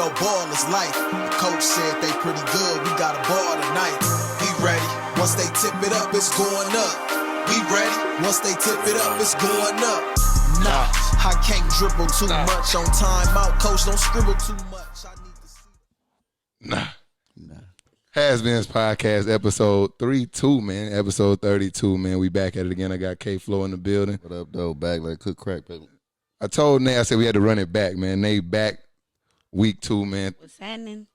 NFL ball is life. The coach said they pretty good, we got a ball tonight. We ready, once they tip it up, it's going up. We ready, once they tip it up, it's going up. Nah, I can't dribble too much on timeout. Coach, don't scribble too much. I need to see. Nah. HasBeens Podcast, episode 32, man. Episode 32, man. We back at it again. I got K-Flow in the building. What up, though? Back like cook crack, baby. I told Nate, I said we had to run it back, man. Nate back week 2, man. What's happening?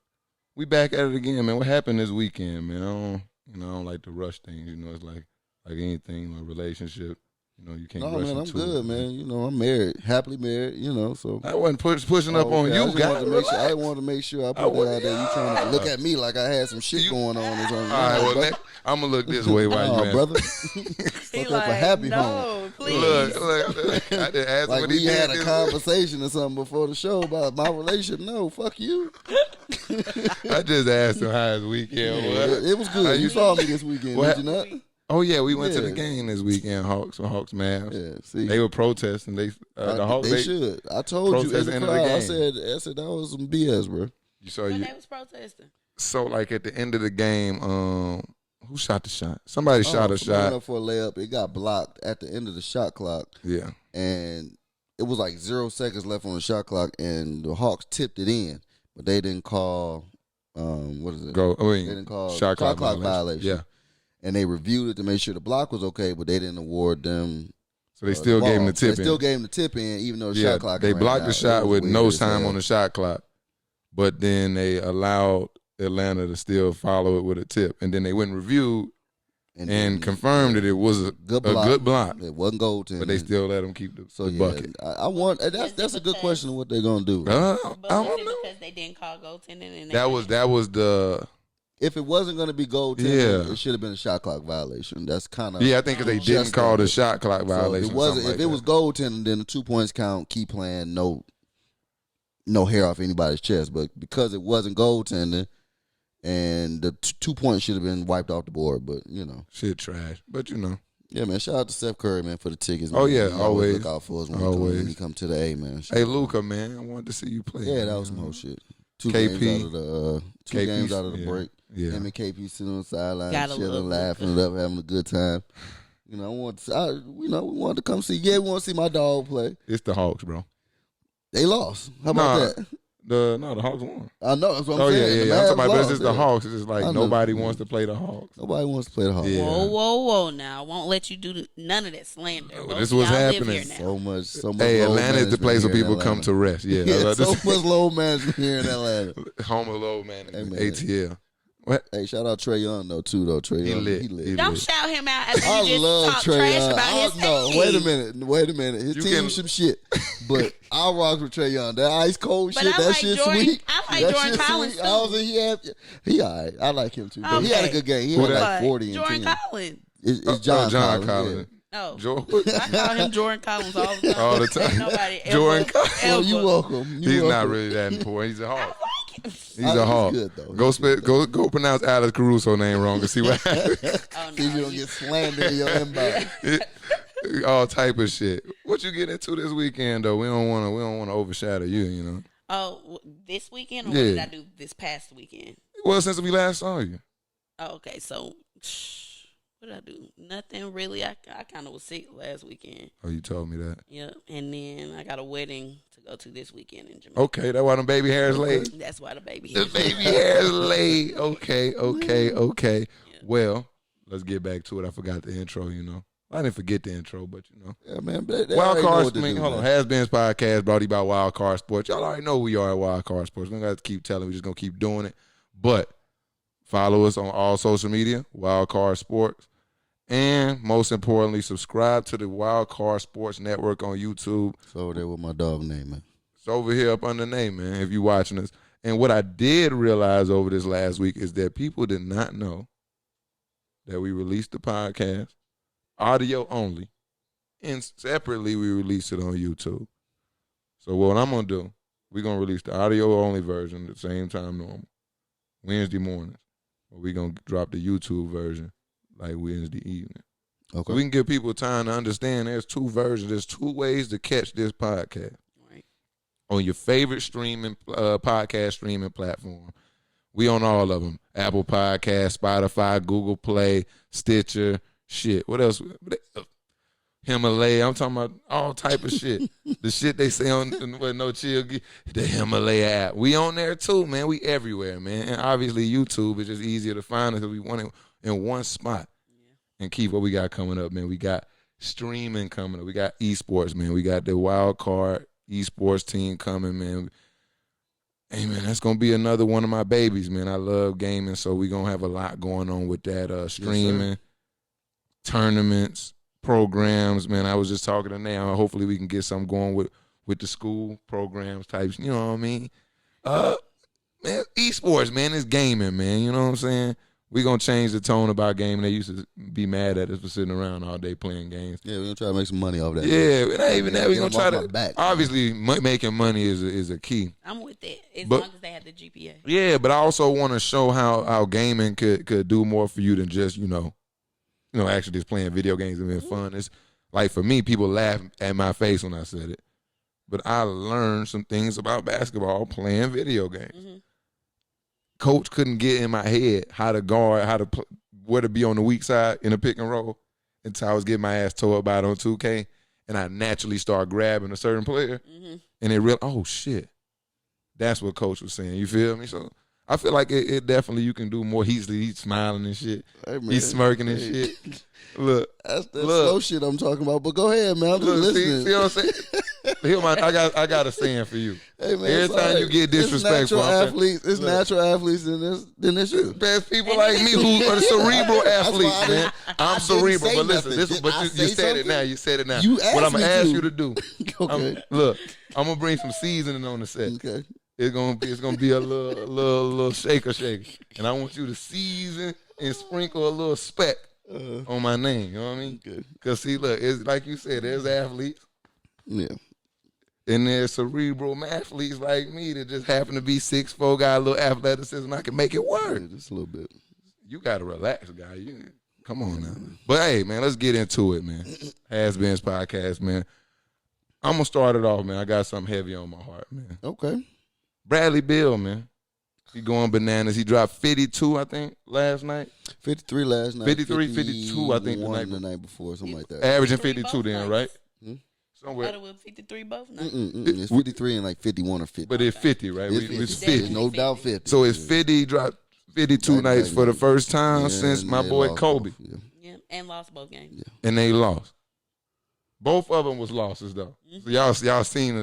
We back at it again, man. What happened this weekend, man? I don't like to rush things. You know, it's like anything, a relationship. You know, you can't rush man, I'm into good, it, man. You know, I'm married, happily married, you know, so. I wasn't pushing up on you, guys. I wanted to make sure I put that out there. You trying to look at me like I had some shit going on or something. All right, well, I'm going to look this way while you brother. Fuck up a happy home. Please. Look, I didn't ask like what we he had did a conversation or something before the show about my relationship. No, fuck you. I just asked him how his weekend was. It was good. You saw me this weekend, did you not? Oh, yeah, we went to the game this weekend, Hawks Mavs. Yeah, see. They were protesting. The Hawks, they should. I told you in the crowd, I said that was some BS, bro. When they was protesting. So, like, at the end of the game, who shot the shot? Somebody shot a shot. Went up for a layup. It got blocked at the end of the shot clock. Yeah. And it was like 0 seconds left on the shot clock, and the Hawks tipped it in. But they didn't call, what is it? They didn't call shot clock violation. Yeah. And they reviewed it to make sure the block was okay, but they didn't award them. So they still gave him the tip in. They still gave him the tip in, even though the shot clock. They blocked the shot with no time on the shot clock, but then they allowed Atlanta to still follow it with a tip, and then they went and reviewed and confirmed that it was a good block. It wasn't goaltending, but they still let them keep the bucket. I want that's a good question of what they're gonna do. I don't know because they didn't call goaltending. And that was the. If it wasn't going to be goaltending, it should have been a shot clock violation. That's kind of I think because they didn't call the shot clock violation. So it wasn't. If it was goaltending, then the 2 points count. Keep playing. No hair off anybody's chest. But because it wasn't goaltending, and the 2 points should have been wiped off the board. But you know, shit trash. But you know, yeah, man. Shout out to Steph Curry, man, for the tickets. Man. Oh yeah, always look out for us when he come to the A, man. Hey Luka, man, I wanted to see you play. Yeah, that was some whole shit. Two KP, games out of the break. Yeah. Him and KP sitting on the sideline, chilling, laughing it up, having a good time. You know, we wanted to come see. Yeah, we want to see my dog play. It's the Hawks, bro. They lost. How about that? The Hawks won. I know. That's what I'm saying. Yeah. I'm talking about, but it's just the Hawks. It's just like nobody wants to play the Hawks. Nobody wants to play the Hawks. Yeah. Whoa! Now I won't let you do none of that slander. Well, this is what's happening. So much. Hey, Atlanta is the place where people come to rest. Yeah, so much low management here in Atlanta. Home of low management. ATL. What? Hey, shout out Trey Young Trey Young, he lit. Don't shout him out after you just talk Trey trash Young. about his team. No, wait a minute. His team was some shit. But I rock with Trey Young. That ice cold shit, that shit sweet. I like Jordan Collins too. He all right. I like him too. He had a good game. He had like 40 and 10. Jordan Collins. It's John Collins. No, Jordan. I call him Jordan Collins all the time. All the time. Nobody Jordan Collins. Well, you welcome. He's not really that important. He's a Hawk. He's a Hawk. Good, though. Go pronounce Alex Caruso name wrong and see what happens. See if you don't get slandered in your inbox. All type of shit. What you get into this weekend though? We don't want to overshadow you. You know. Oh, this weekend or what did I do this past weekend? Well, since we last saw you. Oh, okay, so what did I do? Nothing really. I kind of was sick last weekend. Oh, you told me that. Yep, and then I got a wedding to go to this weekend in Jamaica. Okay, that's why the baby hair is laid. That's why the baby hair. The baby hair is laid. Okay. Yeah. Well, let's get back to it. I forgot the intro. You know, I didn't forget the intro, but you know. Yeah, man. They Wild Card. Hold on. HasBeens Podcast brought to you by Wild Card Sports. Y'all already know who we are at Wild Card Sports. We don't have to keep telling. We're just gonna keep doing it. But follow us on all social media, Wild Card Sports. And most importantly, subscribe to the Wild Card Sports Network on YouTube. It's over there with my dog name, man. It's over here up under name, man, if you're watching us. And what I did realize over this last week is that people did not know that we released the podcast, audio only, and separately we released it on YouTube. So what I'm going to do, we're going to release the audio only version at the same time normal, Wednesday mornings. But we're going to drop the YouTube version like Wednesday evening. Okay. So we can give people time to understand there's two versions. There's two ways to catch this podcast. Right. on your favorite streaming podcast streaming platform. We on all of them. Apple Podcast, Spotify, Google Play, Stitcher, shit. What else? Himalaya. I'm talking about all type of shit. The shit they say on No Chill, the Himalaya app. We on there too, man. We everywhere, man. And obviously YouTube is just easier to find because we want it in one spot. Yeah. And keep what we got coming up, man. We got streaming coming up. We got esports, man. We got the wild card esports team coming, man. Hey, man, that's going to be another one of my babies, man. I love gaming, so we're going to have a lot going on with that streaming, tournaments, programs, man. I was just talking to Now. Hopefully we can get something going with the school programs types, you know what I mean? Man, esports, man, it's gaming, man. You know what I'm saying? We're going to change the tone about gaming. They used to be mad at us for sitting around all day playing games. Yeah, we're going to try to make some money off that. Yeah, it ain't even that. We're going to try to back. Obviously, making money is a key. I'm with that, as long as they have the GPA. Yeah, but I also want to show how gaming could do more for you than just, actually just playing video games and being fun. It's like, for me, people laugh at my face when I said it. But I learned some things about basketball playing video games. Mm-hmm. Coach couldn't get in my head how to guard, where to be on the weak side in a pick and roll until I was getting my ass tore up by it on 2K, and I naturally started grabbing a certain player, and it oh shit, that's what Coach was saying. You feel me? So I feel like it definitely you can do more. He's smiling and shit. Hey, man, he's smirking and shit. Look, that's slow shit I'm talking about. But go ahead, man. I'm just listening. See what I'm saying? I got a saying for you. Hey, man, every time you get disrespectful, it's natural athletes than this you. There's people like me who are cerebral athletes, man. I'm cerebral, but listen, you said it now. You said it now. What I'm gonna ask you to do? Okay. I'm gonna bring some seasoning on the set. Okay. It's gonna be a little shaker, and I want you to season and sprinkle a little speck on my name. You know what I mean? Good. Cause see, look, it's like you said, there's athletes. Yeah. And there's cerebral athletes like me that just happen to be 6'4", got a little athleticism. I can make it work. Yeah, just a little bit. You gotta relax, guy. Come on now. But hey, man, let's get into it, man. HasBeens Podcast, man. I'm gonna start it off, man. I got something heavy on my heart, man. Okay. Bradley Beal, man. He going bananas. He dropped 52, I think, last night. 53 last night. 53, 52, I think, the night before, something like that. Averaging 52 then, right? Somewhere. It was 53 both nights. It's 53 and like 51 or 50. But it's 50, right? It's 50. No doubt 50. So it's 50, dropped 52 nights for the first time since my boy Kobe. Yeah, and lost both games. Yeah. And they lost. Both of them was losses, though. So y'all seen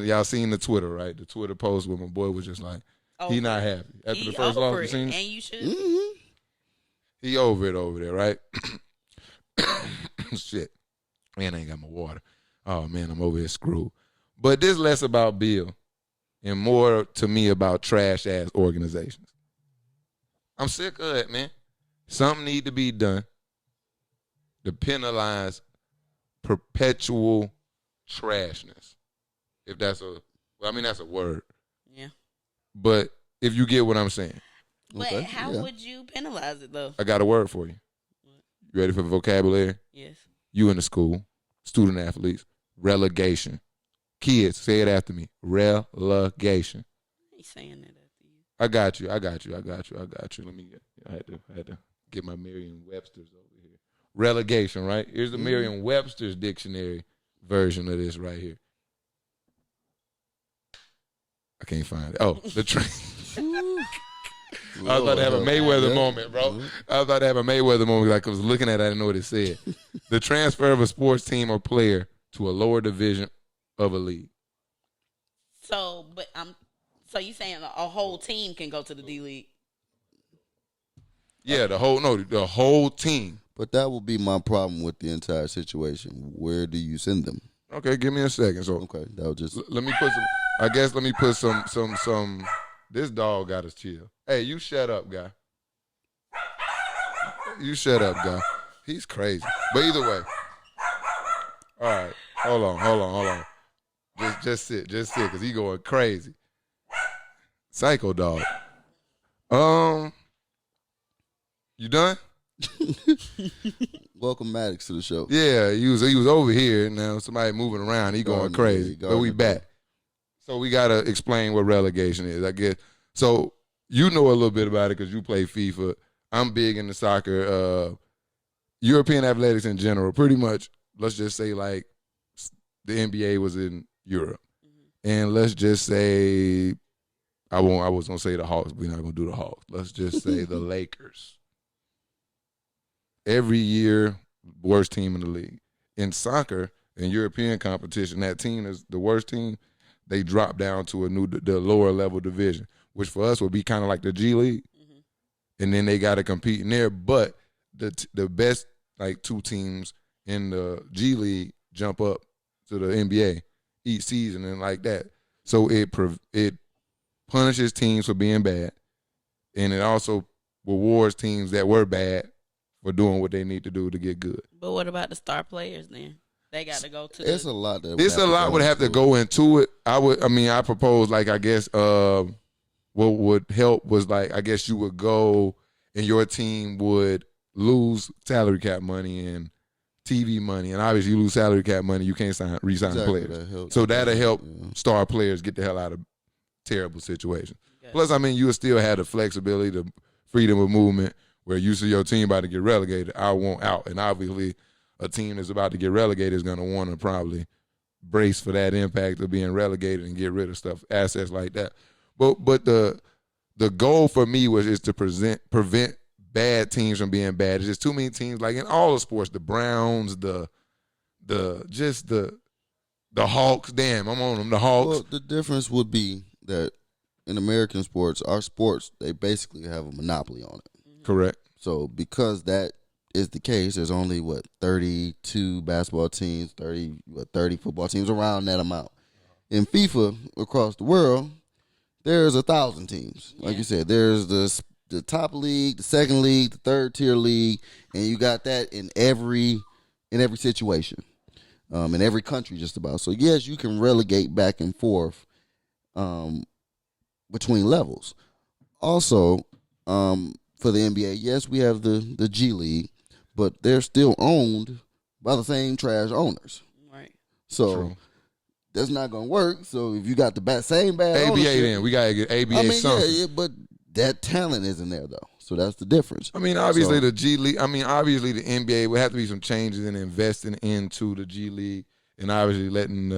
the Twitter, right? The Twitter post where my boy was just like, he not happy. After the first loss, you seen it? And you should. Mm-hmm. He over it over there, right? Shit. Man, I ain't got my water. Oh, man, I'm over here screwed. But this less about Bill and more to me about trash-ass organizations. I'm sick of it, man. Something need to be done to penalize perpetual trashness. If that's that's a word. Yeah. But if you get what I'm saying. But how would you penalize it, though? I got a word for you. You ready for the vocabulary? Yes. You in the school, student athletes. Relegation. Kids, say it after me. Relegation. He's saying that after you. I got you. Let me get. I had to get my Merriam-Webster's over here. Relegation, right? Here's the Merriam-Webster's dictionary version of this right here. I can't find it. Oh, the train. I was about to have a Mayweather moment, bro. I was about to have a Mayweather moment. Like I was looking at it, I didn't know what it said. The transfer of a sports team or player to a lower division of a league. So you saying a whole team can go to the D League? Yeah, the whole team. But that will be my problem with the entire situation. Where do you send them? Okay, give me a second. So that was just. Let me put some. This dog got us chill. Hey, you shut up, guy. You shut up, guy. He's crazy. But either way. All right. Hold on. Just sit, because he going crazy. Psycho dog. You done? Welcome Maddox to the show. Yeah, he was over here. Now somebody moving around. He going crazy. But we back. So we gotta explain what relegation is, I guess. So you know a little bit about it because you play FIFA. I'm big into soccer. European athletics in general, pretty much. Let's just say like the NBA was in Europe, and let's just say I was gonna say the Hawks. We're not gonna do the Hawks. Let's just say the Lakers. Every year, worst team in the league. In soccer, in European competition, that team is the worst team. They drop down to the lower level division, which for us would be kind of like the G League, and then they got to compete in there. But the best like two teams in the G League jump up to the NBA each season and like that. So it punishes teams for being bad, and it also rewards teams that were bad for doing what they need to do to get good. But what about the star players then? They got to go to. It's a lot. Would have to go into it. I propose like I guess what would help was like I guess you would go and your team would lose salary cap money and TV money, and obviously you lose salary cap money, you can't re-sign players. So that'll help star players get the hell out of terrible situations. Okay. Plus, I mean, you will still have the flexibility, the freedom of movement, where you see your team about to get relegated, I want out. And obviously, a team that's about to get relegated is going to want to probably brace for that impact of being relegated and get rid of assets like that. But the goal for me is to prevent bad teams from being bad. There's just too many teams, like in all the sports, the Browns, the Hawks. Damn, I'm on them. The Hawks. Well, the difference would be that in American sports, our sports, they basically have a monopoly on it. Correct. So because that is the case, there's only 32 basketball teams, 30 football teams, around that amount. In FIFA across the world, there's 1,000 teams. Like you said, there's the top league, the second league, the third tier league, and you got that in every situation, in every country just about. So yes, you can relegate back and forth between levels. Also, for the NBA, yes, we have the G League, but they're still owned by the same trash owners. Right. So True. That's not gonna work. So if you got the same bad ABA, ownership, then we gotta get ABA something. Yeah, but that talent isn't there though. So that's the difference. I mean, obviously the G League. I mean, obviously the NBA would have to be some changes in investing into the G League, and obviously letting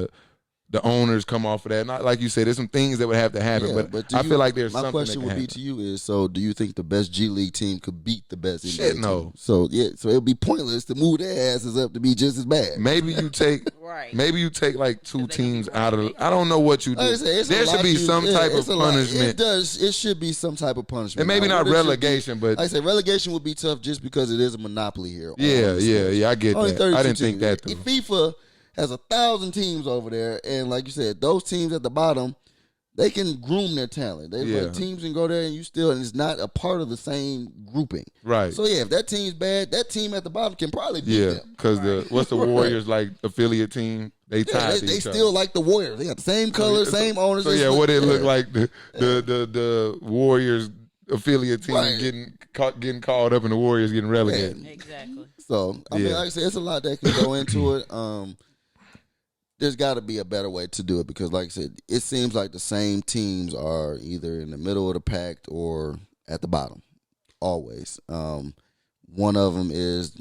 the owners come off of that. Not like you said, there's some things that would have to happen, but I feel like there's something. My question would be to you is: so, do you think the best G League team could beat the best NBA team? No. So so it would be pointless to move their asses up to be just as bad. Maybe you take right. Maybe you take like two teams out of. I don't know what you do. There should be some type of punishment. It should be some type of punishment. And maybe not relegation, but like I say relegation would be tough just because it is a monopoly here. Yeah. I get that. I didn't think that though. FIFA has 1,000 teams over there, and like you said, those teams at the bottom, they can groom their talent. Teams can go there, and it's not a part of the same grouping. Right. So if that team's bad, that team at the bottom can probably beat them. Because what's the Warriors like affiliate team? They tied. They still like the Warriors. They got the same color, same owners. So what it look like the Warriors affiliate team getting called up and the Warriors getting relegated. Yeah. Exactly. So I mean, like I said, it's a lot that can go into it. There's got to be a better way to do it because, like I said, it seems like the same teams are either in the middle of the pack or at the bottom, always. One of them is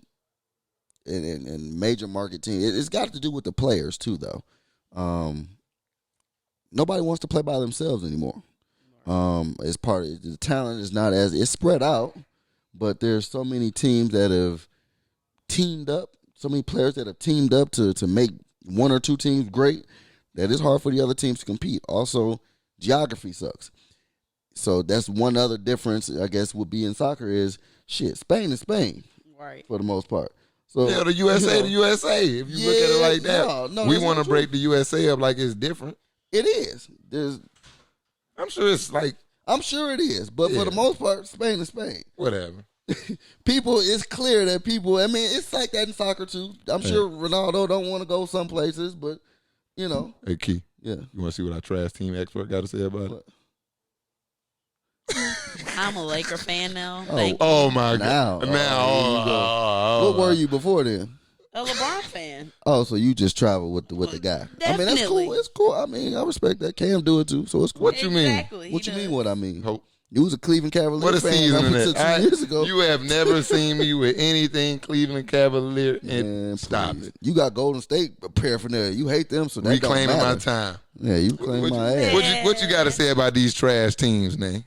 in major market team. It's got to do with the players too, though. Nobody wants to play by themselves anymore. As part of the talent is not as it's spread out, but there's so many teams that have teamed up, so many players that have teamed up to make one or two teams great, that it's hard for the other teams to compete. Also, geography sucks. So that's one other difference, I guess, would be in soccer is, Spain is Spain. Right. For the most part. So the USA, the USA. If you look at it like that, we want to break the USA up like it's different. It is. I'm sure it's like. I'm sure it is. But for the most part, Spain is Spain. Whatever. It's clear that people, I mean, it's like that in soccer too. I'm sure Ronaldo don't want to go some places, but, Hey, Key. Yeah. You want to see what our trash team expert got to say about it? I'm a Laker fan now. Oh my God. What were you before then? A LeBron fan. fan. Oh, so you just travel with the guy? I mean, that's cool. It's cool. I mean, I respect that. Cam do it too, so it's cool. What you mean? Exactly. What you mean? What I mean? Hope. You was a Cleveland Cavaliers What a fan season up in until that. 2 years ago. You have never seen me with anything Cleveland Cavalier and Man, stop please. it. You got Golden State paraphernalia. You hate them, so that Reclaiming don't my matter. time. Yeah, you claim my ass. What you got to say about these trash teams, man?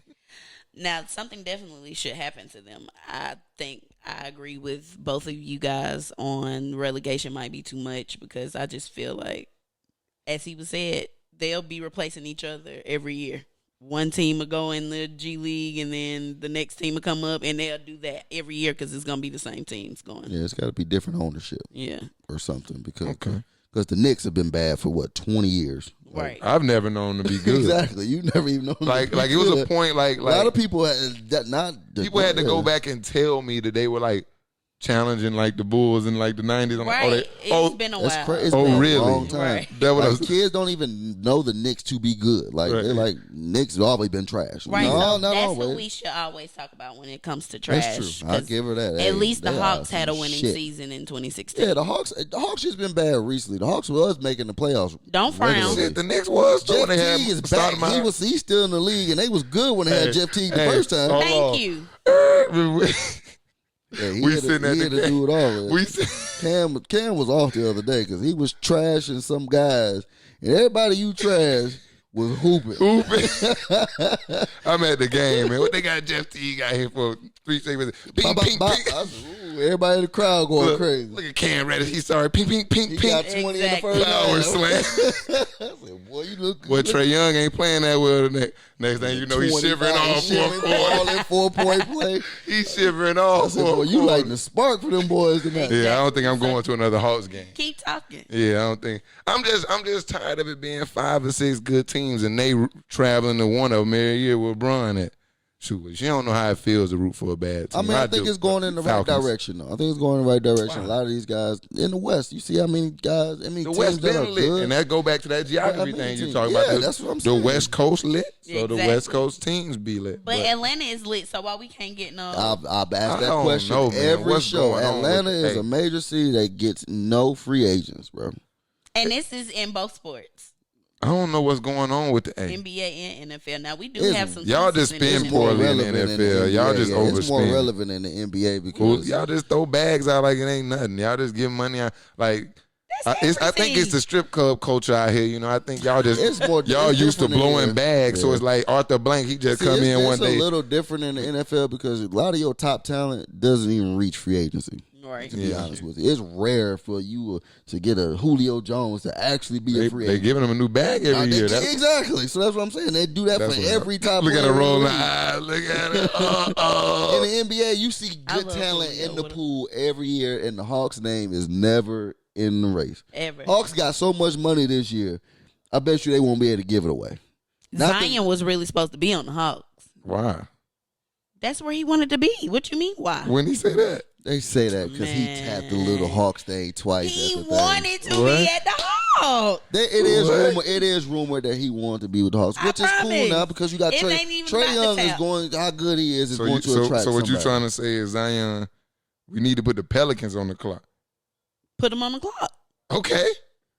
Now, something definitely should happen to them. I think I agree with both of you guys on relegation might be too much because I just feel like, as he was said, they'll be replacing each other every year. One team will go in the G League, and then the next team will come up, and they'll do that every year because it's going to be the same teams going. Yeah, it's got to be different ownership. Yeah. Or something because Okay. the Knicks have been bad for 20 years. Right. I've never known to be good. Exactly. You never even know. Like it was a point like a lot of people had that not. people had to go back and tell me that they were like challenging like the Bulls in like the 90s. I'm Right. like, It's been a while. That's crazy. It's Oh, been really? a long time. Right. That what I Like, was- kids don't even know the Knicks to be good. Like Right. they're like Knicks have always been trash. Right. No, So not that's always. what we should always talk about when it comes to trash. That's true. I 'cause give her that. At Hey, least the they Hawks are had a some winning shit. season in 2016. Yeah, the Hawks just been bad recently. The Hawks was making the playoffs. Don't frown. regularly. Shit, the Knicks was though Jeff when they had Teague is started back. He's still in the league, and they was good when they had Jeff Teague the first time. hold Thank on. you. Yeah, he We had sitting to, at he the had to do it all. we sit- Cam was off the other day because he was trashing some guys, and everybody you trash was hooping. I'm at the game, man. What they got Jeff Teague out here for 3 seconds? Ping, Bop, ping, bop, ping. bop. I said, ooh, everybody in the crowd going Look, crazy. look at Cam Reddish. He sorry. Ping, ping, ping, He ping. got 20 in the Exactly. first Power half. slam. I said, boy, you look good. Well, Trae Young ain't playing that well today. Next thing you know, he's 25, shivering all he's shivering fourth all quarter. in 4-point play. He's shivering all I said, boy, fourth you quarter. lighting the spark for them boys tonight. Yeah, I don't think I'm going to another Hawks game. Keep talking. Yeah, I don't think. I'm just tired of it being 5 or 6 good teams and they traveling to one of them every year with Bron at. Shoot, she don't know how it feels to root for a bad team. I mean, I think do. it's going in the right Falcons. direction, though. I think it's going in the right direction. Wow. A lot of these guys in the West, you see how many guys, The teams West that are been lit, good. and that go back to that geography thing you talking Yeah, about. that's what I'm The saying. West Coast lit, so the Exactly. West Coast teams be lit. But Atlanta is lit, so why we can't get no? I've asked I that don't question know, man. every What's show. going on with Atlanta it? is Hey. a major city that gets no free agents, bro. And this is in both sports, I don't know what's going on with the NBA and NFL. Now we do It's- have some. y'all just pieces in spend the more NBA. poorly in the NFL. Y'all just It's more overspend. relevant in the NBA Well, because y'all just throw bags out like it ain't nothing. Y'all just give money out like. I think everything. it's the strip club culture out here. You know, I think y'all just It's more- y'all it's used to different in blowing here. bags, so Yeah. it's like Arthur Blank. He just See, come in one it's day. a little different in the NFL because a lot of your top talent doesn't even reach free agency. Right. To be honest with you, it's rare for you to get a Julio Jones to actually be a free They agent. giving him a new bag every year. Exactly. So that's what I'm saying. They do that That's for what- every top Look at player her in the rolling league. eyes. Look at it. In the NBA, you see I good love talent Julio in the with him. pool every year, and the Hawks' name is never in the race. Ever. Hawks got so much money this year, I bet you they won't be able to give it away. Zion was really supposed to be on the Hawks. Why? That's where he wanted to be. What you mean? Why? When he say that? They say that because he tapped the little Hawks thing twice. He That's the thing. wanted to What? be at the Hawks. It is rumored that he wanted to be with the Hawks, I which is cool promise. now because you got It Trae. ain't even Trae about the Young is tap. going. How good he is So going you, to so, attract. so what you somebody. trying to say is Zion? We need to put the Pelicans on the clock. Put him on the clock. Okay.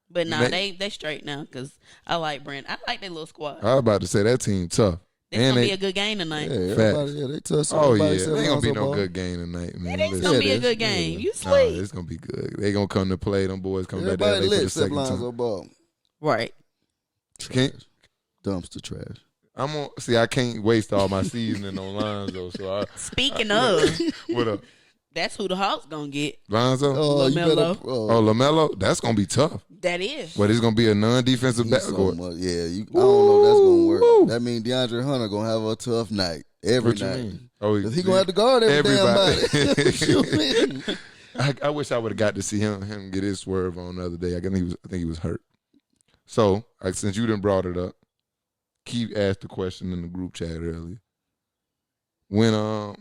But nah, They- they straight now because I like Brent. I like their little squad. I was about to say that team tough. It's And gonna they- be a good game tonight. Yeah, Facts. everybody, yeah, they touch. Oh yeah, everybody it except ain't gonna be Lonzo no Ball. good game tonight, man. It is Listen. gonna be Yeah, a it good is. game. You Nah, sweet. it's gonna be good. They gonna come to play. Them boys come back to Everybody LA lit for the except second Lonzo time. Ball. Right. Can't, Dumpster trash. I'm on. See, I can't waste all my seasoning on Lonzo. So Speaking of, what up, that's who the Hawks gonna get. Lonzo? Oh, you better. LaMelo. Oh, LaMelo. That's gonna be tough. That is. But it's gonna be a non-defensive he's so backcourt. much. Yeah, I don't know if that's gonna work. Woo. That means DeAndre Hunter gonna have a tough night every What you night. mean? Oh, Cause he gonna have to guard every damn body. What you mean? I wish I would have got to see him get his swerve on the other day. I think he was hurt. So since you done brought it up, Keith asked the question in the group chat earlier. When hold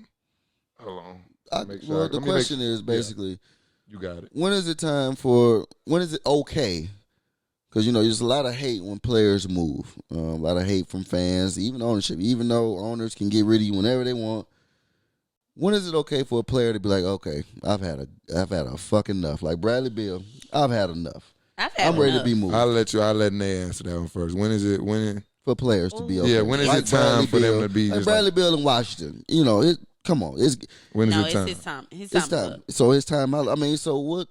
on, Make sure- Well, let the me question make- is basically, you got it. when is it okay? Because, there's a lot of hate when players move. A lot of hate from fans, even ownership. Even though owners can get rid of you whenever they want, When is it okay for a player to be like, okay, I've had a fucking enough? Like Bradley Beal, I've had enough. I'm ready to be moved. I'll let Nay answer that one first. When is it? For players to be okay? Yeah, when is it time for them to be like just Bradley Beal in Washington? You know, come on. When is it time? It's his time. It's time. So it's time out. I mean, so what?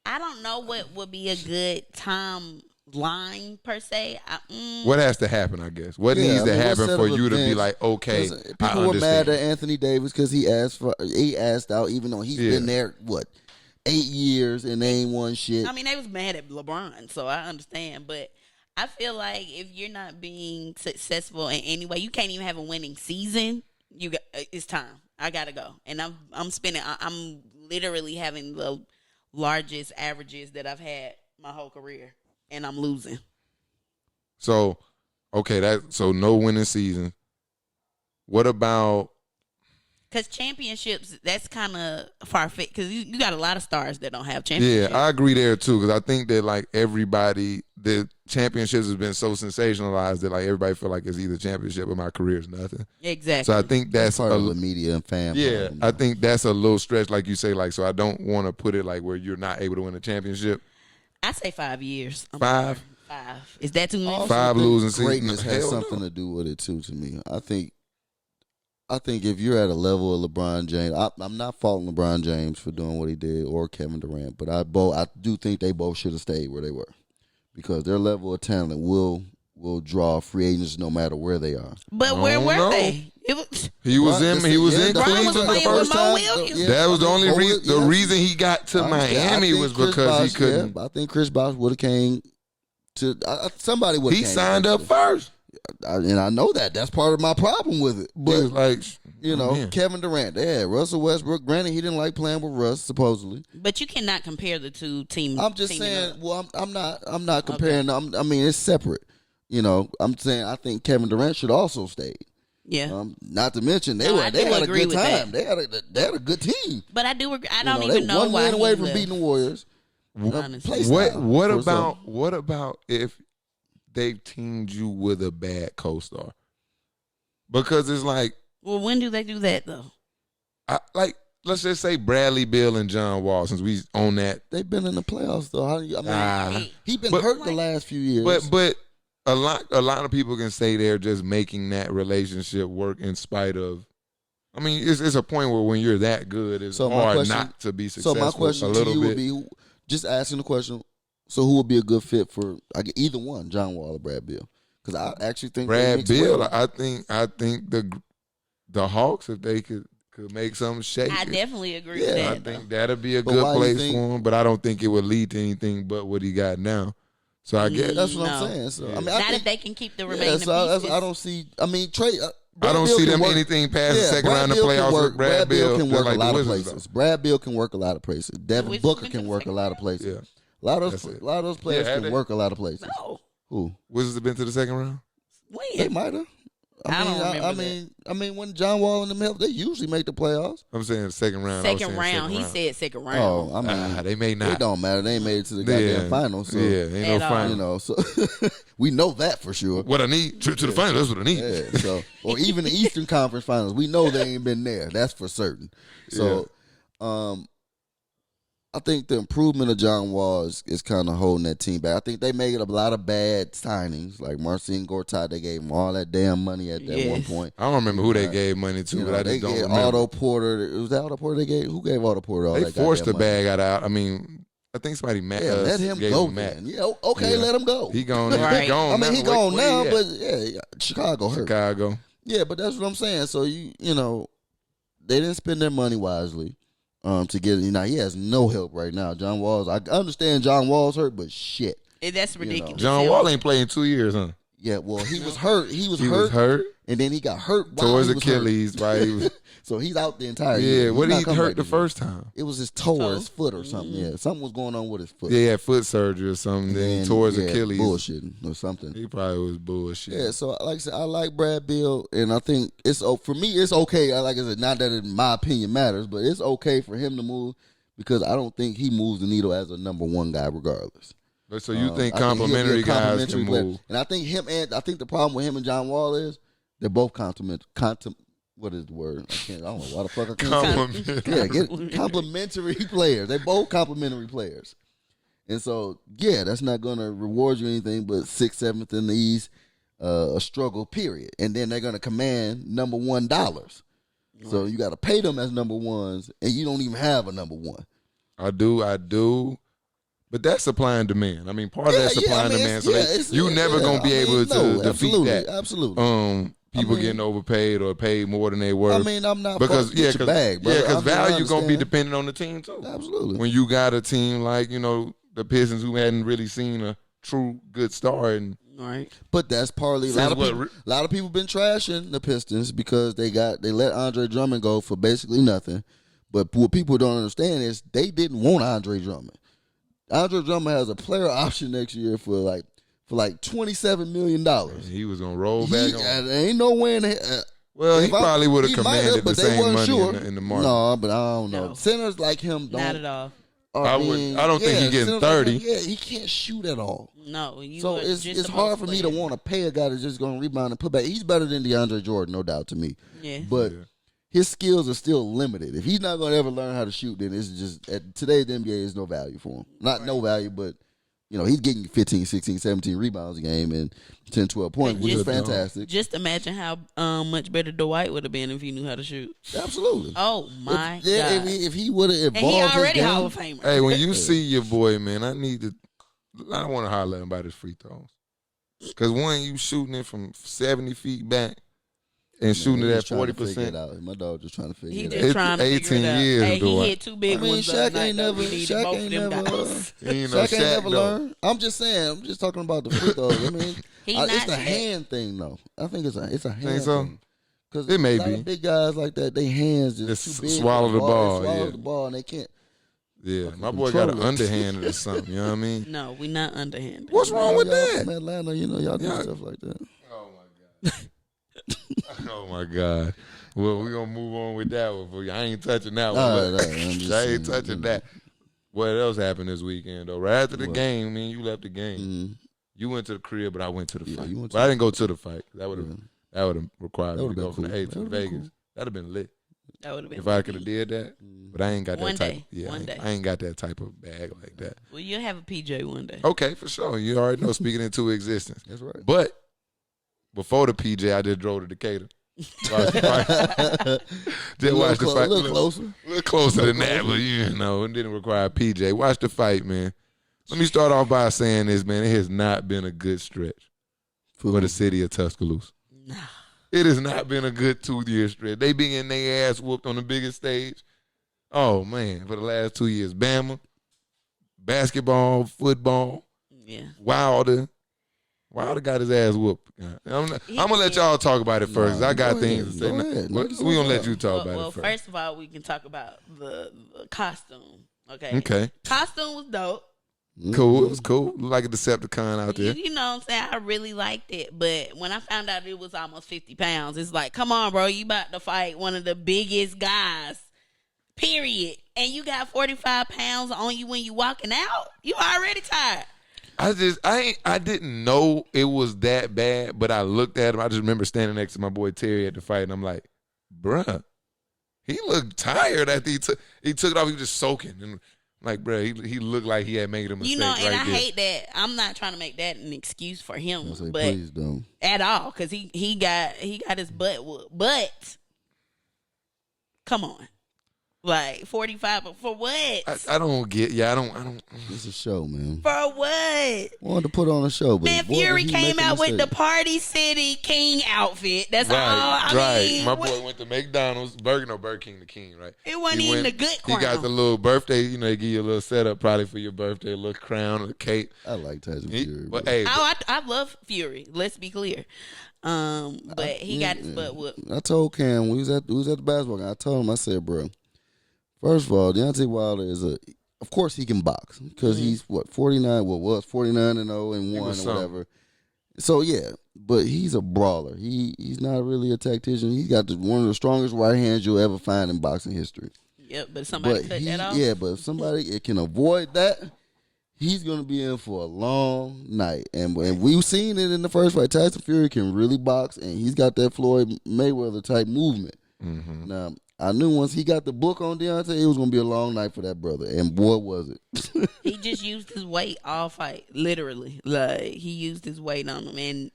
I don't know what would be a good timeline per se. What has to happen, I guess? What needs to happen for you to be like, okay, people were mad at Anthony Davis because he asked out, even though he's been there, 8 years and they ain't won shit. I mean, they was mad at LeBron, so I understand. But I feel like if you're not being successful in any way, you can't even have a winning season. It's time. I gotta go, and I'm literally having the largest averages that I've had my whole career, and I'm losing. So, okay, so no winning season. What about? Because championships, that's kind of far-fetched. Because you got a lot of stars that don't have championships. Yeah, I agree there too. Because I think that like everybody, the championships has been so sensationalized that like everybody feel like it's either championship or my career is nothing. Exactly. So I think that's part of the media and fan. Yeah, I think that's a little stretch, like you say. Like, so I don't want to put it like where you're not able to win a championship. I say 5 years. 5. 5. Is that too many? 5 losing seasons. Greatness has something to do with it too. To me, I think if you're at a level of LeBron James, I'm not faulting LeBron James for doing what he did or Kevin Durant, but I do think they both should have stayed where they were because their level of talent will draw free agents no matter where they are. But where were they? He was in Cleveland the first time. Yeah. That was the only reason. The reason he got to Miami was because he couldn't. I think Chris Bosh would have came to somebody would. He signed up first. And I know that. That's part of my problem with it. But, Kevin Durant, they had Russell Westbrook. Granted, he didn't like playing with Russ, supposedly. But you cannot compare the two teams. I'm just saying, I'm not comparing them. I mean, it's separate. I'm saying I think Kevin Durant should also stay. Yeah. Not to mention, they had a good time. They had a good team. But I do agree. I don't even know one why win away he from left. beating the Warriors. What about if they teamed you with a bad co-star? Because it's like, well, when do they do that though? Let's just say Bradley Beal and John Wall, since we own that. They've been in the playoffs though. He's been hurt the last few years. But a lot of people can say they're just making that relationship work in spite of. I mean, it's a point where when you're that good, it's hard not to be successful. So my question to you would be, just asking the question. So who would be a good fit for either one, John Wall or Brad Beal? Because I actually think Brad Beal. Well. I think the Hawks, if they could make something shake. I definitely agree with that. I think that'd be a good place for him, but I don't think it would lead to anything but what he got now. So I guess that's what I'm saying. So I mean, if they can keep the remaining pieces. I don't see. I mean, Trey. I don't see them anything past the second round of playoffs with Brad Beal. Can work a lot of places. Brad Beal can work a lot of places. Devin Booker can work a lot of places. Yeah. A lot of those players can work a lot of places. No. Who? Wizards have been to the second round? When? They might have. I mean, when John Wall and them help, they usually make the playoffs. I'm saying second round. Second round. He said second round. Oh, I mean, they may not. It don't matter. They ain't made it to the goddamn finals. So, ain't no final. So we know that for sure. What I need to the finals. That's what I need. Yeah, so or even the Eastern Conference Finals, we know they ain't been there. That's for certain. So, I think the improvement of John Wall is kind of holding that team back. I think they made a lot of bad signings, like Marcin Gortat. They gave him all that damn money at that one point. I don't remember who they gave money to, but I just don't remember. Otto Porter. It was that Otto Porter they gave? Who gave Otto Porter all that? They forced the bag out. I mean, I think somebody let him go. Man. Yeah, okay, let him go. He gone. Right. He gone. I mean, he gone now, but Chicago hurt. Chicago. Yeah, but that's what I'm saying. So you know, they didn't spend their money wisely. To get he has no help right now. John Wall's. I understand John Wall's hurt, but shit, that's ridiculous. John Wall ain't played in 2 years, huh? Yeah, well, he was hurt. He was hurt, and then he got hurt towards Achilles. Right, so he's out the entire year. Yeah, what did he hurt the first time? It was his toe or his foot or something. Yeah, something was going on with his foot. Yeah, he had foot surgery or something. Then he tore his Achilles. Bullshitting or something. He probably was bullshit. Yeah, so like I said, I like Brad Beal, and I think for me, it's okay. Like I said, not that in my opinion matters, but it's okay for him to move because I don't think he moves the needle as a number one guy regardless. So you think complimentary guys can move? And I think the problem with him and John Wall is they're both complementary. what is the word? I don't know why the fuck I can't Compliment. say. Yeah, get complimentary players. They both complimentary players. And so, yeah, that's not going to reward you anything but 6th, 7th in the East, a struggle, period. And then they're going to command number $1. So you got to pay them as number ones, and you don't even have a number one. I do. But that's supply and demand. I mean, part of that supply and demand. So you never gonna be able to defeat that. Absolutely. People getting overpaid or paid more than they were. I mean, I'm not because your bag, brother. Because value gonna be dependent on the team too. Absolutely. When you got a team like the Pistons who hadn't really seen a true good start, and right. But that's partly a lot of people been trashing the Pistons because they let Andre Drummond go for basically nothing. But what people don't understand is they didn't want Andre Drummond. Andre Drummond has a player option next year for like $27 million. He was gonna roll back on. Ain't no way in the well, he probably would have commanded the same money in the market. No, but I don't know. No. Centers like him don't. Not at all. I don't think he's getting 30. Like he can't shoot at all. No, so it's hard for me to want to pay a guy that's just going to rebound and put back. He's better than DeAndre Jordan, no doubt to me. Yeah, but his skills are still limited. If he's not going to ever learn how to shoot, then it's just today the NBA is no value for him. Not no value, but he's getting 15, 16, 17 rebounds a game and 10, 12 points, which is fantastic. Just imagine how much better Dwight would have been if he knew how to shoot. Absolutely. Oh, my God. If he would have evolved and he already his game. Hall of Famer. Hey, when you see your boy, man, I don't want to holler at him about his free throws. Because one, you shooting it from 70 feet back and shooting it at 40%. My dog just trying to figure He it just out. trying to 18 figure it out. years, Hey, boy. he hit 2 big ones. Shaq ain't never learned. I'm just saying. I'm just talking about the free throws. I mean, it's the hand thing, though. I think it's a hand thing. Because it may a lot be of big guys like that, their hands just too big. Swallow the ball. Swallow the ball, and they can't. Yeah, my boy got an underhanded or something. You know what I mean? No, we not underhanded. What's wrong with that? From Atlanta, y'all do stuff like that. Oh my God. Oh my God. Well, we're gonna move on with that one for you. I ain't touching that one. I ain't touching that. What else happened this weekend though? Right after the game, you left the game. Mm-hmm. You went to the crib, but I went to the fight. But I didn't go to the fight. That would have required me to go from the A to Vegas. Cool. That'd have been lit. That would have been if I could have did that. But I ain't got that type. One day. I ain't got that type of bag like that. Well, you'll have a PJ one day. Okay, for sure. You already know, speaking into existence. That's right. But before the PJ, I just drove to Decatur. Watch the fight. Just watch the fight. A little closer than that, but it didn't require PJ. Watch the fight, man. Let me start off by saying this, man. It has not been a good stretch for the city of Tuscaloosa. Nah. It has not been a good 2-year stretch. They been getting their ass whooped on the biggest stage. Oh, man, for the last 2 years. Bama, basketball, football, Wilder. Wilder got his ass whooped. I'm going to let y'all talk about it first. I got things to say. We're going to let you talk about it first. First of all, we can talk about the costume. Okay. Costume was dope. Cool. It was cool. Like a Decepticon out there. You know what I'm saying? I really liked it. But when I found out it was almost 50 pounds, it's like, come on, bro. You about to fight one of the biggest guys, period. And you got 45 pounds on you when you walking out? You already tired. I didn't know it was that bad, but I looked at him. I just remember standing next to my boy Terry at the fight, and I'm like, bruh, he looked tired after he took it off. He was just soaking. And like, bruh, he looked like he had made a mistake. And I hate that. I'm not trying to make that an excuse for him, but please don't. At all, because he got his butt whooped. But come on. Like 45 for what? I don't get. Yeah, I don't. It's a show, man. For what? Wanted to put on a show, but man, Fury came out with the Party City King outfit. That's all. I mean, my boy went to McDonald's, Burger King, the King, right? It wasn't even a good crown. He got the little birthday. They give you a little setup probably for your birthday, a little crown, a cape. I like Tyson Fury. But hey, I love Fury. Let's be clear. But he got his butt whooped. I told Cam we was at the basketball game. I told him, I said, bro. First of all, Deontay Wilder of course he can box because he's 49, was 49-0 and 1 or whatever. So yeah, but he's a brawler. He's not really a tactician. He's got one of the strongest right hands you'll ever find in boxing history. Yep, but somebody cut that off. Yeah, but if somebody can avoid that, he's gonna be in for a long night. And we've seen it in the first fight. Tyson Fury can really box, and he's got that Floyd Mayweather type movement. Mm-hmm. Now, I knew once he got the book on Deontay, it was going to be a long night for that brother. And boy, was it. He just used his weight all fight, literally. Like, he used his weight on him. And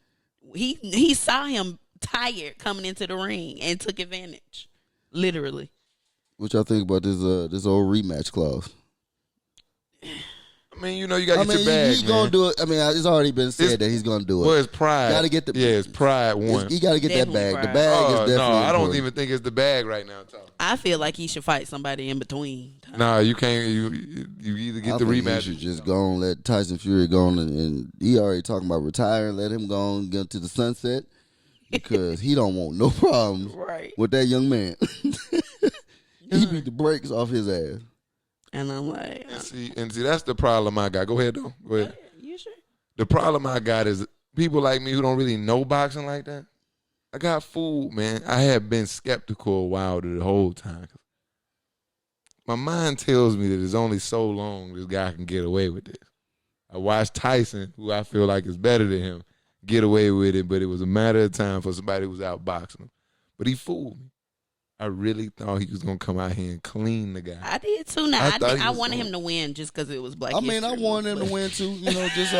he saw him tired coming into the ring and took advantage, literally. What y'all think about this old rematch clause? I mean, you know, you got to get your bag, he's going to do it. I mean, it's already been said that he's going to do it. Well, it's pride. Got to get it's pride one. He got to get Definitely that bag. pride. The bag is definitely No, I don't important. even think it's the bag right now, Tom. I feel like he should fight somebody in between. Nah, you can't. You either get I the think rematch. He should just go on, let Tyson Fury go on, and he already talking about retiring. Let him go on, get to the sunset, because he don't want no problems Right. with that young man. He beat the brakes off his ass. And I'm like, See, that's the problem I got. Go ahead, though. Go ahead. you sure? The problem I got is people like me who don't really know boxing like that. I got fooled, man. I had been skeptical a while the whole time. My mind tells me that it's only so long this guy can get away with this. I watched Tyson, who I feel like is better than him, get away with it, but it was a matter of time for somebody who was out boxing him. But he fooled me. I really thought he was going to come out here and clean the guy. I did too. Now, I wanted him to win just because it was Black I mean, I History wanted him Month, to win too, you know, just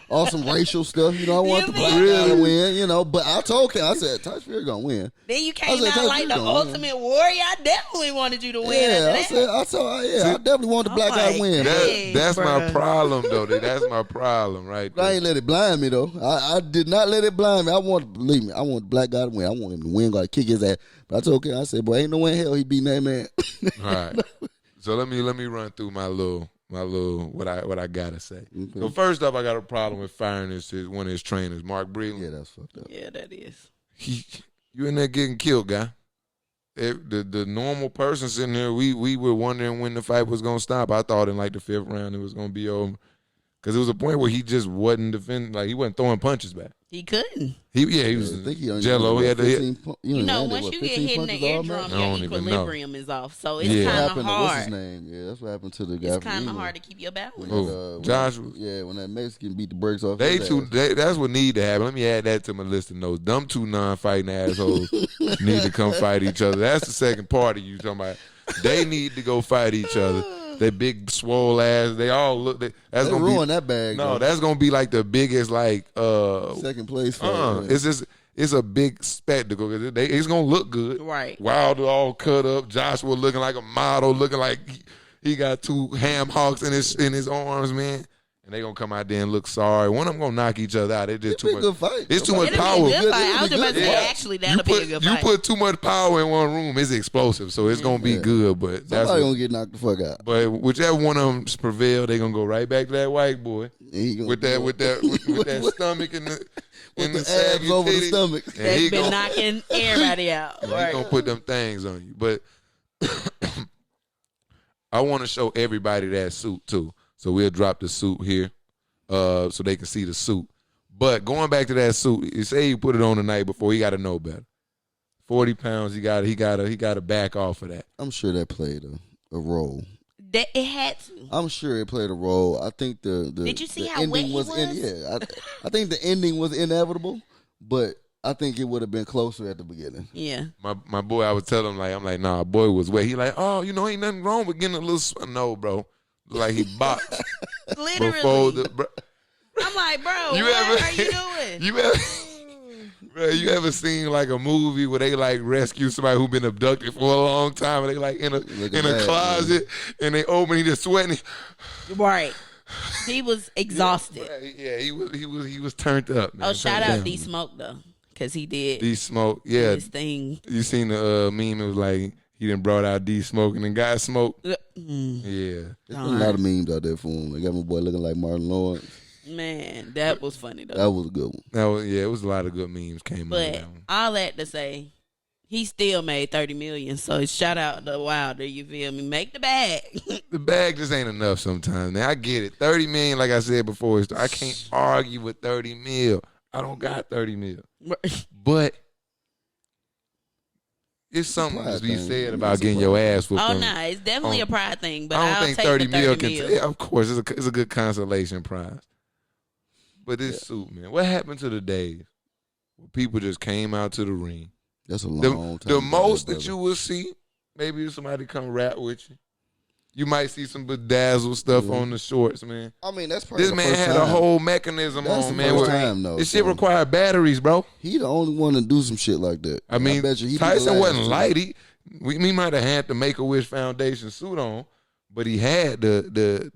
on some racial stuff. You know, I want You the black feel guy to me? win, you know. But I told him, I said, Tyson Fury gonna win. Then you I came said, out Tyson like Fury the gonna win. ultimate warrior. I definitely wanted you to win. Yeah, after that. I definitely want the black guy to win. That- But Hey, That's my bruh. problem, though. That's my problem, right I there. ain't let it blind me though. I did not let it blind me. Believe me, I want the black guy to win. I want him to win, gotta kick his ass. But I told him, I said, boy, ain't no way in hell he beating that man. All right. So let me run through my little what I gotta say. Okay. So first off, I got a problem with firing one of his trainers, Mark Breland. Yeah, that's fucked up. Yeah, that is. You in there getting killed, guy. The normal person sitting here, we were wondering when the fight was gonna stop. I thought in like the 5th round it was gonna be over. Because it was a point where he just wasn't defending, like he wasn't throwing punches back. He couldn't. He was I think he only jello. He had to hit. 15 You know, landed, once what, you get 15 hit in the punches all eardrum, match? I your don't even know. equilibrium is off. So it's Yeah. What kind of happened to what's his hard. name? Yeah, that's what happened to the guy. It's from kind of England. hard to keep your balance. Oh, Josh was- when that Mexican beat the brakes off. They his two, ass. that's what need to happen. Let me add that to my list of notes. Them two non-fighting assholes need to come fight each other. That's the second party you talking about. They need to go fight each other. They big swole ass. They all look. That's They gonna ruined be that bag. no. though. That's gonna be like the biggest like second place. For It's just it's a big spectacle. It's gonna look good. Right. Wilder all cut up. Joshua looking like a model, looking like he got 2 ham hocks in his arms, man. And they gonna come out there and look sorry. One of them gonna knock each other out. It's just It'll too be a much. good fight. It's too much It'll power. be a good fight. I It'll was be about to good. say, Yeah. actually, that'll be a good You fight. put too much power in one room, it's explosive. So it's gonna be Yeah. good. But that's Somebody gonna get knocked the fuck out. but whichever one of them prevail, they gonna go right back to that white boy He gonna with that do it. with that stomach and the With the saggy abs over the titties. stomach. And That's he been gonna, knocking everybody out. he Right. gonna put them things on you. But I want to show everybody that suit too. So we'll drop the suit here, so they can see the suit. But going back to that suit, you say he put it on the night before. He got to know better. 40 pounds. He got to back off of that. I'm sure that played a role. That it had to. I'm sure it played a role. I think the Did you see the how wet ending he was? was? Yeah, I think the ending was inevitable, but I think it would have been closer at the beginning. Yeah. My boy, I would tell him I'm like, nah, boy was wet. He like, oh, ain't nothing wrong with getting a little. No, bro. Like he boxed Literally. before the. Bro, I'm like, bro, You what ever- are you doing? you ever seen like a movie where they like rescue somebody who been abducted for a long time and they like in a bad, closet and they open, he just sweating. Right. He was exhausted. Yeah, he was turned up. Man. Oh, shout Turned out down. D Smoke though, because he did D Smoke. Yeah, his thing. you seen the meme? It was like he done brought out D Smoke and then got smoked. Mm, Yeah, There's been a lot of memes out there for him. They got my boy looking like Martin Lawrence. man, that was funny though. That was a good one. it was a lot of good memes came out of But that one. all that to say, he still made $30 million. So shout out to Wilder. You feel me? Make the bag. The bag just ain't enough sometimes. Now I get it. 30 million, like I said before, I can't argue with 30 mil. I don't got 30 mil. But it's something to be thing. said about getting your ass whooped. Oh, nah, it's definitely a pride thing. But I don't I'll think take 30 the mil 30 can. mil. Yeah, of course, it's a good consolation prize. But this suit, man, what happened to the days where people just came out to the ring That's a long time. The most that you will see, maybe if somebody come rap with you. You might see some bedazzled stuff on the shorts, man. I mean, that's probably this the man first had time. a whole mechanism That's on, the man. first time, though, This shit so. required batteries, bro. He the only one to do some shit like that. I mean, bet you he Tyson wasn't last, light. We might have had the Make-A-Wish Foundation suit on, but he had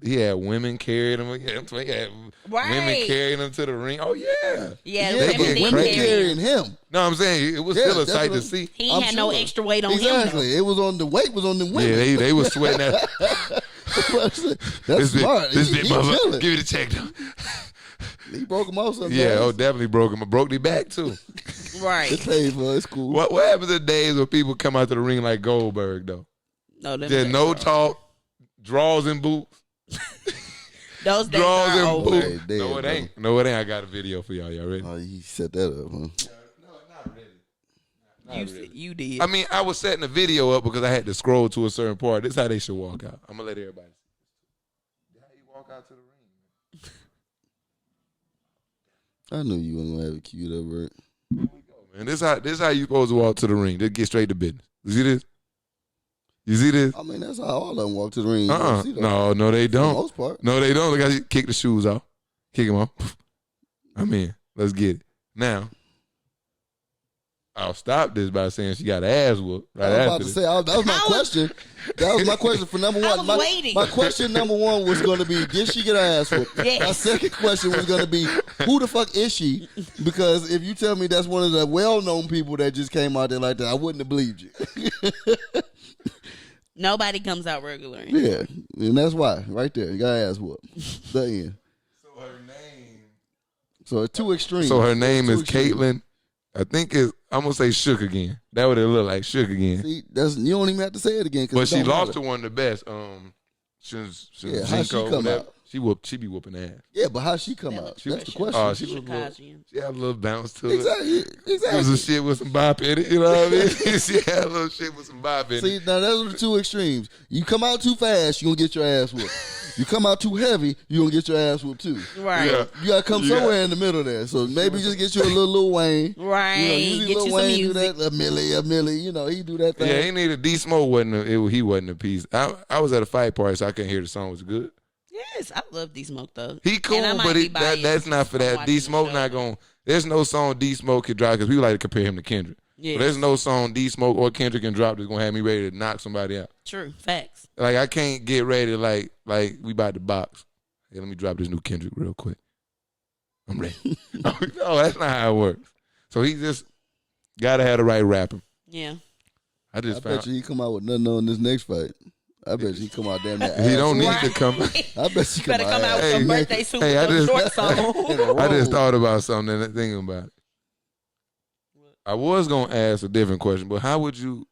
he had women carrying him. He had women carrying him to the ring. Oh yeah, Yeah, Yeah, women but did women carry carrying him. No, I'm saying it was Yeah, still a sight to definitely. see. He I'm had no sure. extra weight on him. Exactly. It was on the weight was on the women. Yeah, they was sweating that. That's smart. This he big motherfucker. chilling. Give me the check though. He broke him off sometimes. Yeah, definitely broke him. I broke the back too. Right. It's paid for. It's cool. What happens to days where people come out to the ring like Goldberg though? No, them There's days no are talk, draws and boots, Those days draws are and over. boots. Hey, dead, No, it bro. ain't. No, it ain't. I got a video for y'all. Y'all ready? Oh, he set that up, huh? No, not really. You did. I mean, I was setting the video up because I had to scroll to a certain part. This is how they should walk out. I'm gonna let everybody see. How you walk out to the ring? I knew you wasn't gonna have it queued up, right? Here we go, man. This how you supposed to walk to the ring. Just get straight to business. You see this? You see this? I mean, that's how all of them walk to the ring. You don't see that. No, they For the don't. most part. No, they don't. Look how you kick the shoes off. Kick them off. I'm in. Let's get it. Now, I'll stop this by saying she got an ass whooped. Right I was about after to this. say, that was my question. That was my question for number one. I was waiting. My question number one was going to be, did she get her ass whooped? Yes. My second question was going to be, who the fuck is she? Because if you tell me that's one of the well-known people that just came out there like that, I wouldn't have believed you. Nobody comes out regular. Yeah, and that's why. Right there, you got her ass whooped. The end. So her name. So it's too extreme. So her name Too is extreme. Caitlyn. I think I'm gonna say Shook again. That would it look like Shook again. See, you don't even have to say it again. But she lost to one of the best. Yeah, how she come out? She be whooping ass. Yeah, but how she come That out? looks That's the fresh. question. She was a little, Caucasian. she had a little bounce to it. Exactly. It was some shit with some bop in it. You know what I mean? She had a little shit with some bop in See, it. now those are the two extremes. You come out too fast, you're going to get your ass whooped. You come out too heavy, you're going to get your ass whooped too. Right. Yeah. You got to come somewhere in the middle there. So maybe just get you a little Lil Wayne. Right. You know, Get Lil you some Wayne do music. that. A Millie, you know, he do that thing. Yeah, he needed D Smoke he wasn't a piece. I was at a fight party, so I couldn't hear the song was good. Yes, I love D Smoke though. He cool, And I might but be biased that's not for from that. watching D the Smoke show. not going. There's no song D Smoke could drop because people like to compare him to Kendrick. Yes. But there's no song D Smoke or Kendrick can drop that's gonna have me ready to knock somebody out. True. Facts. Like I can't get ready like we about to box. Hey, let me drop this new Kendrick real quick. I'm ready. No, that's not how it works. So he just gotta have the right rapping. Yeah. I I just bet found you he come out with nothing on this next fight. I bet you he come out damn near he don't need Right. to come. I bet you Better come out with Hey, some hey, birthday suit hey, I with just- some shorts on. I just thought about something and thinking about it. I was gonna ask a different question, but how would you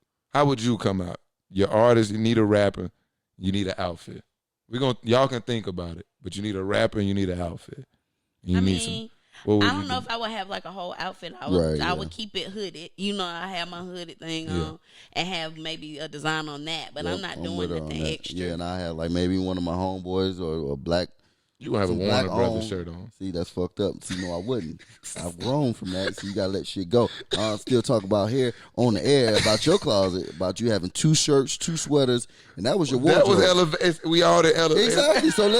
come out? You're artist, you need a rapper, you need an outfit. Y'all can think about it, but you need a rapper and you need an outfit. And you I need mean, what would I you don't know do? if I would have like a whole outfit. I Right, would keep it hooded. You know, I have my hooded thing Yeah. on and have maybe a design on that, but I'm not doing with her on nothing that. extra. Yeah, and I had like maybe one of my homeboys or a black. You gonna have a some Warner black Brothers on. shirt on. See, that's fucked up. See, no, I wouldn't. I've grown from that, so you gotta let shit go. I still talk about here on the air about your closet, about you having 2 shirts, 2 sweaters, and that was your That wardrobe. was elevation. We all the elevation. Exactly. So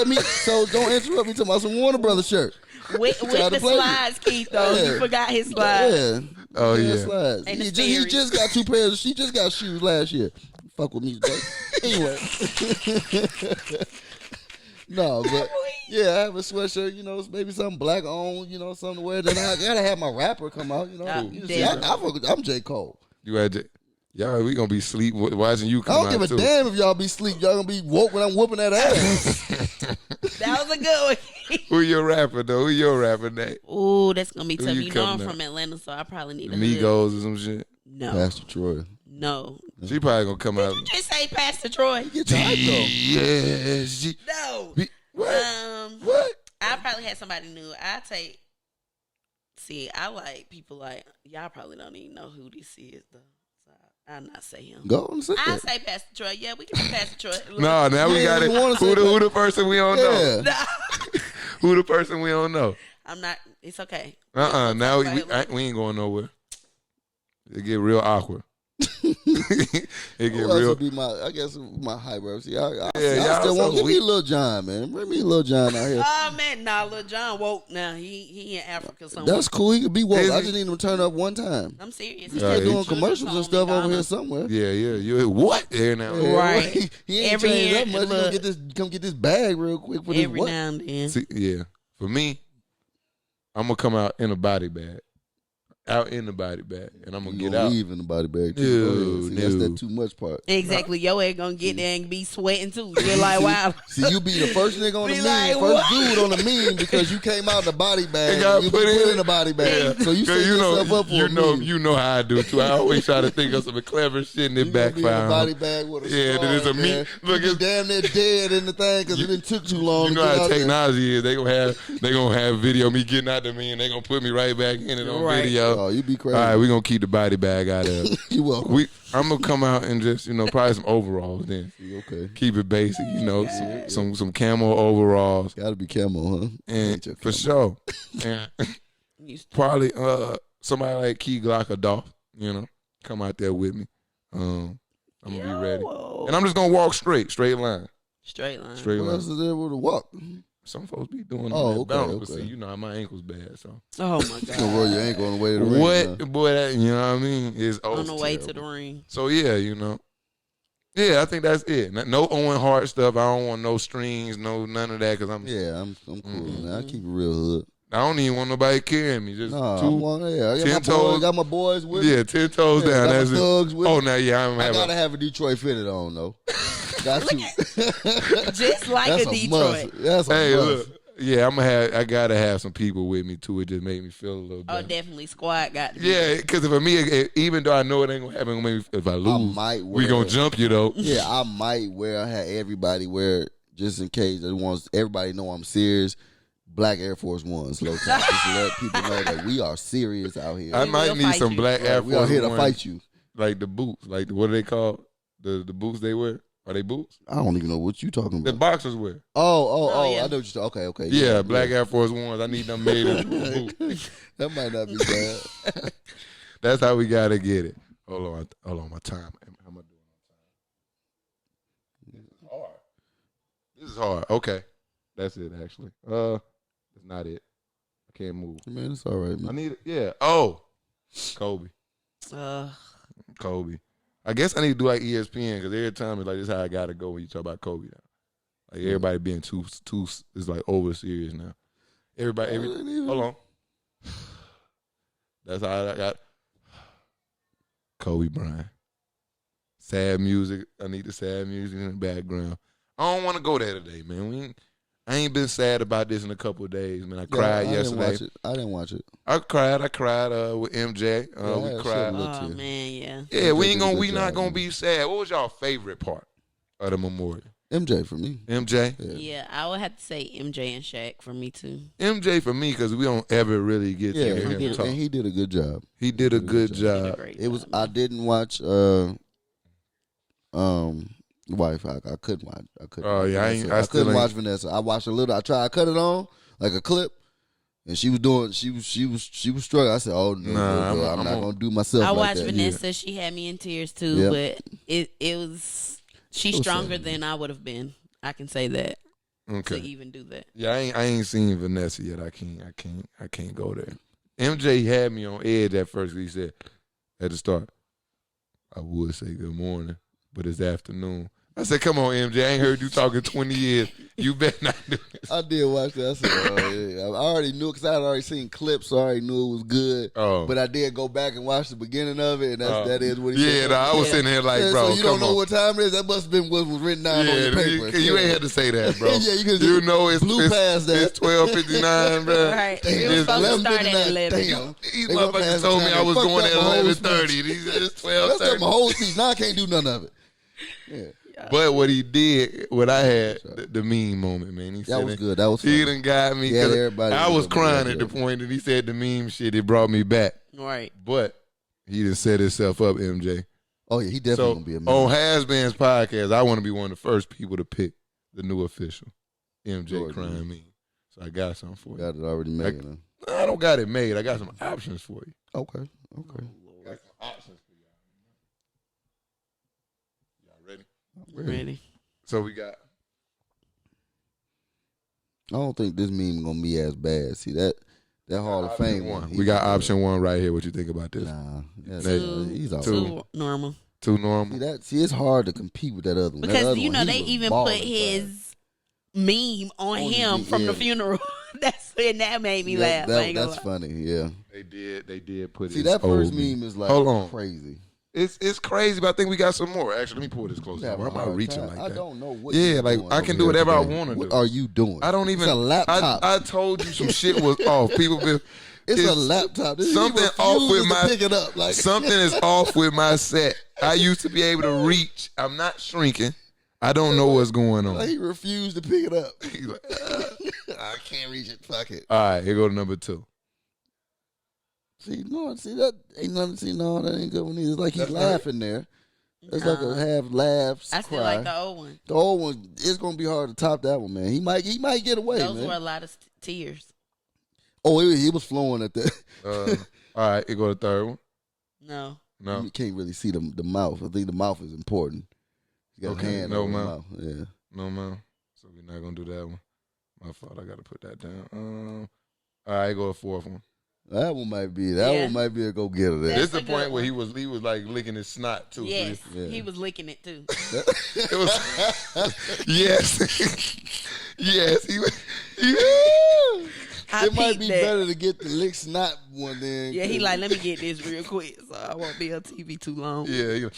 don't interrupt me talking about some Warner Brothers shirt. With Try to the play you. slides, Keith, though. Yeah. You forgot his slides. Yeah. Oh, yeah. Slides. And the He Sperry's. just got 2 pairs. She just got shoes last year. Fuck with me today. Anyway. No, but yeah, I have a sweatshirt, you know, maybe something black on, you know, something to wear. Then I gotta have my rapper come out, you know. Oh, You see, damn. I'm J. Cole. You had to, y'all. We gonna be sleep watching you I come don't out give a too. damn if y'all be asleep. Y'all gonna be woke when I'm whooping that ass. That was a good one. Who your rapper though? Who your rapper name? Ooh, that's gonna be Who tough. you You know I'm coming from Atlanta, so I probably need a hood. Migos or some shit. No, Pastor Troy. no. She probably gonna come out. Did you just say Pastor Troy? Get your hype though. Yeah, she. No. What? What? I probably had somebody new. See, I like people like y'all. Probably don't even know who this is though. So I'll not say him. Go and say I that. say Pastor Troy. Yeah, we can say Pastor Troy. No, now we Yeah, got it. you wanna say Who the person we don't know? Yeah. No. Who the person we don't know? I'm not. It's okay. Now Talk about it later. we ain't going nowhere. It get real awkward. It get Who else real. would be I guess my hype, bro. See, I y'all still want so give me weak. Lil Jon, man. Bring me Lil Jon out here. Oh man, nah, Lil Jon woke now. He in Africa somewhere. That's cool. He could be woke. Is I he? just need him to turn up one time. I'm serious. He's Yeah, still he- doing commercials and stuff over here somewhere. Yeah. You what? There now. Yeah, Right. He ain't Every changed year, that much. He look. come get this bag real quick for this Every what? now and then. See, yeah. For me, I'm gonna come out in a body bag. Out in the body bag. And I'm gonna You get gonna out. leave in the body bag too. Go ahead. See, that's No. that too much part. Exactly. Your ass gonna get there and be sweating too. You're like, wow. See, you be the first nigga on the Be meme, like, first what? dude on the meme because you came out the body bag. They got You put be put in- in the body bag. So you set 'Cause yourself up for a meme. you know how I do too. I always try to think of some clever shit and it You gonna be in backfire. the body bag with a Yeah, straw then it's a in me- there. look, You it's- be damn near dead in the thing because it didn't took too long You to know get how out there. technology is. They gonna have video of me getting out the me and they gonna put me right back in it on Right. video. Oh, you be crazy. All right, we gonna keep the body bag out of it. You welcome. I'm gonna come out and just probably some overalls then. Okay. Keep it basic, some camo overalls Gotta be camo, huh? and Ain't your for camo. sure. And probably somebody like Key Glock or Dolph, come out there with me. I'm gonna be ready, and I'm just gonna walk straight line. Straight line. Straight What line. else is there with a walk? Some folks be doing Oh, that okay, bounce, but okay. see, my ankle's bad, so. Oh my You gonna roll god. your ankle on the way to the ring. What, huh? boy? That, you know what I mean? Is On the way to terrible. the ring. So yeah, yeah, I think that's it. No Owen Hart stuff. I don't want no strings, none of that, because Yeah, I'm cool. Mm-hmm. Man. I keep it real hood. I don't even want nobody carrying me. Just Nah, two, I 10 got my toes. boys, got my boys with me. yeah, 10 toes Yeah, down. got That's my it. thugs with Oh, me. now yeah, I'm I having. gotta have a Detroit fitted on though. Got to. Just like That's a Detroit. must. That's a Hey, must. look. Yeah, I gotta have some people with me too. It just make me feel a little Oh, better. definitely. Squad got to be. Yeah, because for me, even though I know it ain't gonna happen, maybe if I lose, might we wear gonna it. jump you though. Yeah, I might have everybody wear it just in case everybody know I'm serious. Black Air Force Ones, low top. Just to let people know that we are serious out here. I We might will need fight some you. black Air we are Force here to Ones, fight you. like the boots, like what are they called? The boots they wear? Are they boots? I don't even know what you talking The about. boxers wear. Oh, yeah. I know what you're talking. Okay. Yeah, black Air Force Ones. I need them made into a boot. That might not be bad. That's how we gotta get it. Hold on, my time. How am I doing on time? This is hard. This is hard. Okay, that's it. Actually, that's not it. I can't move. Man, it's all right, I man. need it. Yeah. Oh, Kobe. Uh, Kobe. I guess I need to do like ESPN because every time it's like this is how I gotta go when you talk about Kobe now. Like everybody being too is like over serious now. Everybody, hold on. That's how I got Kobe Bryant. Sad music. I need the sad music in the background. I don't want to go there today, man. I ain't been sad about this in a couple of days, man. I cried yesterday. I didn't watch it. I cried with MJ. Yeah, We I cried. shed a little oh tear. man, yeah. Yeah, we did a good not job, gonna man. be sad. What was y'all favorite part of the memorial? MJ for me. MJ? Yeah, I would have to say MJ and Shaq for me too. MJ for me because we don't ever really get Yeah, to hear him talk. and he did a good job. He did a good Did a job. great It was. job. I didn't watch. Wife. I couldn't watch. I couldn't. Oh, watch yeah, Vanessa. I I still couldn't ain't- watch Vanessa. I watched a little. I tried. I cut it on like a clip, and she was doing. She was struggling. I said, "Oh no, Nah, no, I'm I'm not a- gonna do myself I like watched that." Vanessa. She had me in tears too, Yeah. but it was she's It was stronger sad. than I would have been. I can say that to Okay. even do that. Yeah, I ain't seen Vanessa yet. I can't go there. MJ had me on edge at first. He said at the start, I would say good morning, but it's afternoon. I said, come on, MJ. I ain't heard you talking 20 years. You better not do this. I did watch that. I said, "Oh yeah." I already knew because I had already seen clips. So I already knew it was good. Oh. But I did go back and watch the beginning of it, and that is what he Yeah, said. nah, I was Yeah. sitting here like, Yeah, bro, so you come don't know on. what time it is. That must have been what was written down on Yeah, your paper. you ain't had to say that, bro. Yeah, you could've You just know it's blew past that. It's 12:59, bro. Right. Damn, It was It's supposed to 11:59. start at 11. Damn. These They gonna motherfuckers pass told the me time. I was They going fucked at up my whole 11:30. He said it's That's up 12:30. my whole speech. Now I can't do none of it. Yeah. But what he did, what I had, the meme moment, man. He That said was it- good. That was He funny. done got me. Yeah, 'cause everybody I was was crying good. at the point that he said the meme shit. It brought me back. Right. But he done set himself up, MJ. Oh yeah, he definitely Oh, gonna be a on man. HasBeens Podcast, I want to be one of the first people to pick the new official, MJ Jordan. crying meme. So I got something for you. Got it already made. I don't got it made. I got some options for you. Okay. Okay. Got some options Ready. So we got. I don't think this meme gonna be as bad. See that Hall of Fame one. We got option 1 right here. What you think about this? Nah, he's all Too normal. Too normal. See, it's hard to compete with that other one. Because that other you know one, they even put his meme on him from the funeral. And that made me laugh. That's funny. Yeah, They did put. See, that first meme is like crazy. It's crazy, but I think we got some more. Actually, let me pull this closer. Why am I reaching like that? I don't know what. Yeah, like I can do whatever I want to do. What are you doing? I don't even. It's a laptop. I told you some shit was off. People been. It's a laptop. Something off with my. Pick it up. Like something is off with my set. I used to be able to reach. I'm not shrinking. I don't know what's going on. Like he refused to pick it up. He's like, I can't reach it. Fuck it. all right, here go to number 2. See that ain't nothing. See, no, that ain't good one either. It's like he's laughing there. It's like a half laugh. I still like the old one. The old one, it's gonna be hard to top that one, man. He might get away. Those man. were a lot of tears. Oh, he was flowing at that. All right, here go the third one. No. You can't really see the mouth. I think the mouth is important. You got a hand over the mouth. Yeah. No mouth. So we're not gonna do that one. My fault. I gotta put that down. All right, go to 4th one. That one might be. One might be a go getter there. This is the point where he was like licking his snot too. Yes, he was licking it too. It was yes, yes. He it might be better to get the lick snot one then. Yeah, he like, let me get this real quick so I won't be on TV too long. Yeah.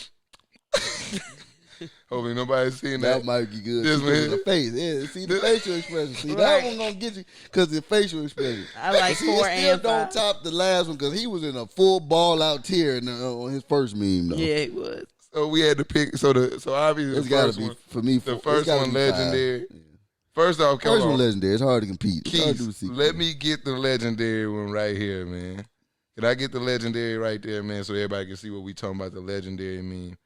Hopefully nobody's seeing that. That might be good. This one, the face. Yeah, see the facial expression. See, that one gonna get you because the facial expression. I like 4 and 5. Don't top the last one because he was in a full ball out tear on his first meme though. Yeah, it was. So we had to pick. So obviously it's got to be for me. The first one legendary. Yeah. First off, first one legendary. It's hard to compete. Keith, let me get the legendary one right here, man. Can I get the legendary right there, man, so everybody can see what we talking about the legendary meme?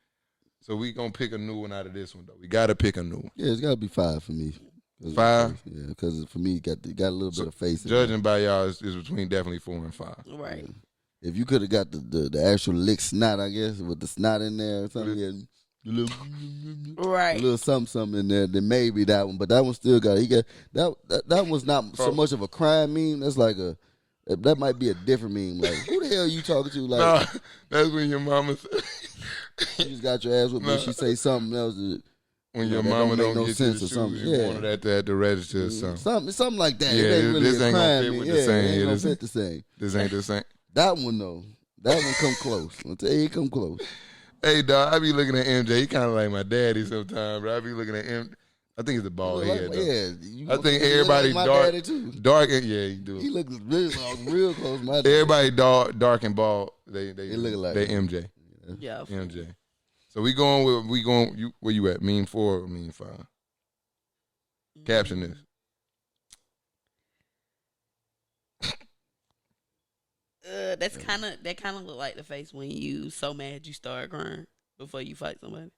So we gonna pick a new one out of this one though. We gotta pick a new one. Yeah, it's gotta be 5 for me. 5? Yeah, because for me, it got a little bit of face. Judging by y'all, is between definitely 4 and 5. Right. Yeah. If you could have got the actual lick snot, I guess, with the snot in there or something, a little something in there, then maybe that one. But that one still got. That was not so much of a crime meme. That's like that might be a different meme. Like, who the hell are you talking to? Like, nah, that's when your mama said, you just got your ass with me. She say something else. When your mama don't no get sense you or the something. shoes, you wanted at the register or something. Something like that. Yeah, it ain't really this a ain't crime gonna fit meme. with the same. It ain't gonna This fit the same. This ain't the same. That one though. That one come close. I'll tell you, it come close. Hey, dog, I be looking at MJ. He kind of like my daddy sometimes, but I be looking at him. I think it's the bald head. Yeah, I think everybody like dark and he do. He look real close. My Everybody dark and bald. They look like they MJ. Yeah, MJ. So we going. You where you at? Meme 4 or meme 5? Caption this. That kind of look like the face when you so mad you start crying before you fight somebody.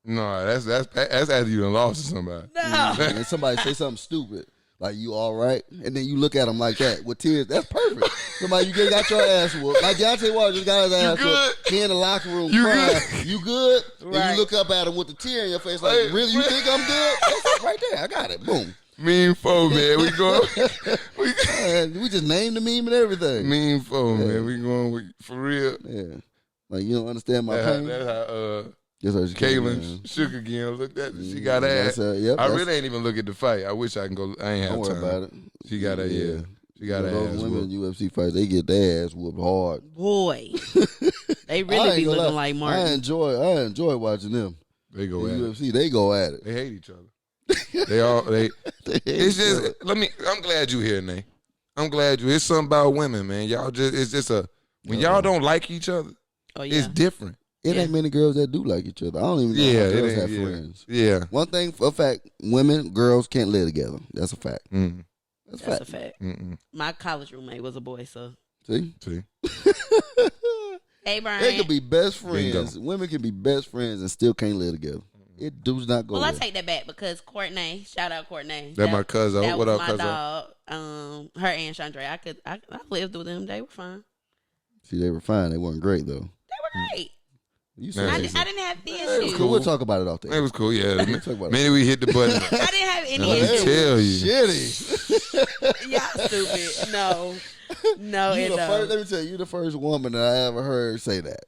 No, that's after you done lost to somebody. No, and somebody say something stupid like "you all right," and then you look at them like that with tears. That's perfect. Somebody you got your ass whooped. Like Deontay Wilder just got his ass whooped. He in the locker room crying. You good? Right. And you look up at him with the tear in your face, like, really? You think I'm good? That's right there. I got it. Boom. Meme 4, man. We going. We just named the meme and everything. Meme 4, man. We going for real. Yeah. Like, you don't understand my pain. That's how Kaylin shook again. Look at she got ass. Yep, I really ain't even look at the fight. I wish I can go. I ain't have don't time. worry about it. She got a She got those ass women whooped. in UFC fights, they get their ass whooped hard. boy, they really be looking like Martin. I enjoy watching them. They go at UFC. They go at it. They hate each other. They it's just I'm glad you here, Nate. I'm glad you. It's something about women, man. Y'all just it's just when y'all don't like each other, it's different. It ain't many girls that do like each other. I don't even know how girls have friends. Yeah. One thing for a fact, girls can't live together. That's a fact. Mm. That's a fact. Mm-mm. My college roommate was a boy, so. See? Hey, Brian. They could be best friends. Bingo. Women can be best friends and still can't live together. It does not go Well, there. I take that back because Courtney, shout out Courtney. That my cousin. That What was up, my cousin? dog. Her and Chandra. I lived with them. They were fine. See, they were fine. They weren't great, though. They were great. You Nah, said I she it. said- didn't have any It was issues. cool. We'll talk about it off there. It was cool, yeah. Talk about it. Maybe we hit the button. I didn't have any Let me issues. tell you. Shitty. Y'all stupid. No, Let me tell you, you're the first woman that I ever heard say that.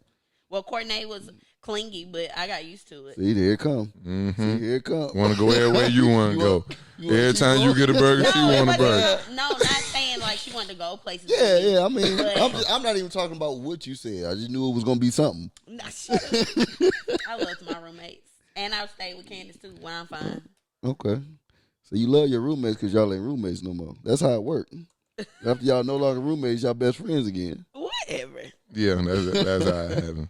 Well, Courtney was clingy, but I got used to it. See, here it come. Mm-hmm. See, here it come. Want to go everywhere you want to go. Every time you get a burger, she No, it want a burger. wasn't. No, not saying like she wanted to go places. with Yeah, me. yeah. I mean, But- I'm not even talking about what you said. I just knew it was gonna be something. Nah, shut up. I loved my roommates, and I stayed with Candace too when I'm fine. Okay. So you love your roommates because y'all ain't roommates no more. That's how it worked. After y'all no longer roommates, y'all best friends again. Whatever. Yeah, that's how it happened.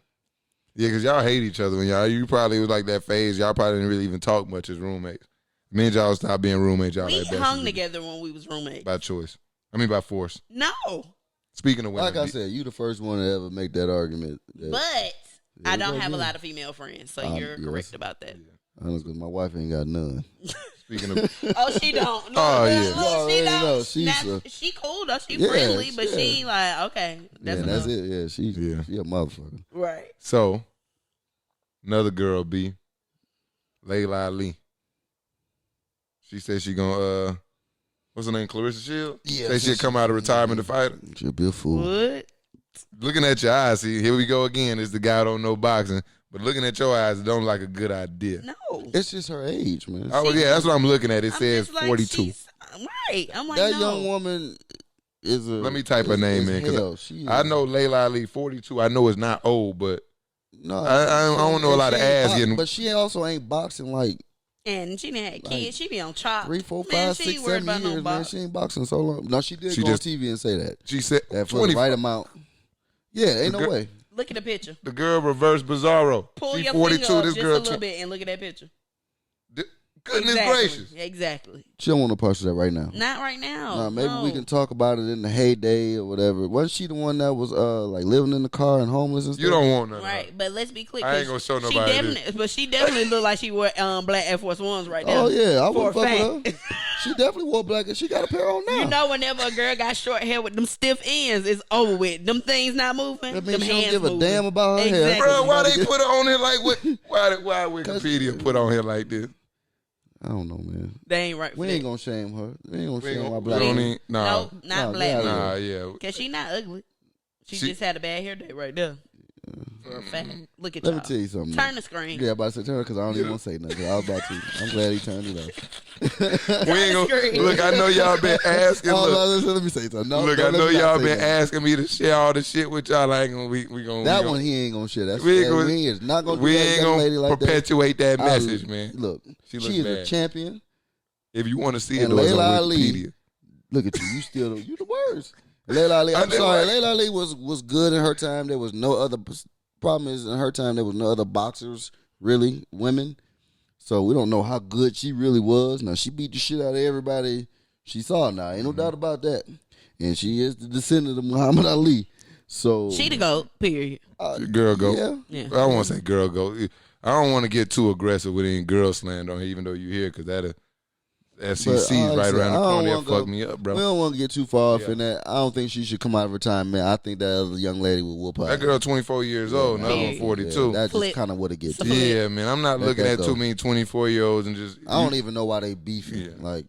Yeah, because y'all hate each other when you probably was like that phase. Y'all probably didn't really even talk much as roommates. Me and y'all stopped being roommates. Y'all We like best hung friends together when we was roommates. by choice. I mean by force. No, Speaking of women, Like I said, you the first one to ever make that argument. That, but I don't have a again. lot of female friends, so you're yes. correct about that. honestly, my wife ain't got none. speaking of, Oh, she don't. Look, Oh, look, yeah. look, You she already don't. know she's Now, a- she cool though. She Yeah, friendly, but yeah. she ain't like okay. That's Yeah, that's enough. it. Yeah, she a motherfucker. Right. so another girl, B, Layla Ali. She said she gonna what's her name, Clarissa Shields? Yeah, Say she'll come out of retirement to fight her. She'll be a fool. What? Looking at your eyes, see, here we go again. It's the guy who don't know boxing, but looking at your eyes, it don't like a good idea. No. It's just her age, man. Oh yeah, that's what I'm looking at. It I'm says just like, 42. she's- Right. I'm like That no. young woman is a. Let me type her name in, 'cause hell. She I is- know Layla Ali 42. I know it's not old, but No, I don't know a lot of she ain't ass box- getting- But she also ain't boxing like And she didn't have Like, kids. She be on chop. 3, 4, Man, 5, she 6, ain't worried 7 about no years, man. box. She ain't boxing so long. No, she did She go just- on TV and say that. she said That for 20. the right amount. Yeah, ain't no girl- way. Look at the picture. The girl reverse Bizarro. Pull She your 42. finger up This just girl. a little bit and look at that picture. Goodness Exactly. gracious. Exactly. She don't want to post that right now. Not right now. Nah, maybe no. we can talk about it in the heyday or whatever. Wasn't she the one that was like living in the car and homeless and stuff? You don't want none. Right, but let's be clear. I ain't 'cause gonna show she nobody definitely, but she definitely look like she wore black Air Force Ones right now. Oh yeah, I for would a fuck with fact. her. She definitely wore black and she got a pair on now. You know, whenever a girl got short hair with them stiff ends, it's over with. Them things not moving. That them means she don't hands give a moving. damn about her hair. Exactly. Bro, why Somebody they get- put her on here like what? Why Wikipedia put on here like this? I don't know, man. They ain't right. For We that. ain't gonna shame her. We ain't gonna We ain't shame gonna- our we black don't women. need- Nah, No, not No, black. get out of nah, yeah. Cause she not ugly. She She- just had a bad hair day right there. For a fact. Look at Let y'all. me tell you something. Turn the screen. Yeah, about to say turn because I don't even want to say nothing. I was about to. I'm glad he turned it off. We ain't gonna screen. look. I know y'all been asking. Look, Let me say something. No, look. no, I let know me not y'all say been that. asking me to share all the shit with y'all. I ain't gonna. We gonna That we gonna, one he ain't gonna share. That's We ain't gonna- we is not gonna. we do that ain't young gonna lady like perpetuate that that. message, man. Look, She she look is bad. a champion. If you want to see it, And though, it's on Layla Ali- Wikipedia. Look at you. You still you the worst. Layla Ali. I'm I know sorry. what- Layla Ali was good in her time. There was no other. Problem is in her time there was no other boxers really women. So we don't know how good she really was. Now she beat the shit out of everybody she saw. Now ain't no doubt about that. And she is the descendant of Muhammad Ali. So She the goat. Period. Girl go. Yeah. Yeah. I don't want to say girl go. I don't want to get too aggressive with any girl slammed on here, even though you here, because that FCC's like I right said, around the I don't corner. They'll wanna go- fuck me up, bro. We don't want to get too far off Yeah. in that. I don't think she should come out of retirement. I think that other young lady will whoop her. That girl 24 years old, another one Period. 42. That's Flip. just kind of what it gets to. Flip. Yeah, man. I'm not Let looking that at go. too many 24-year-olds and just. I don't even know why they beefing. Yeah. Like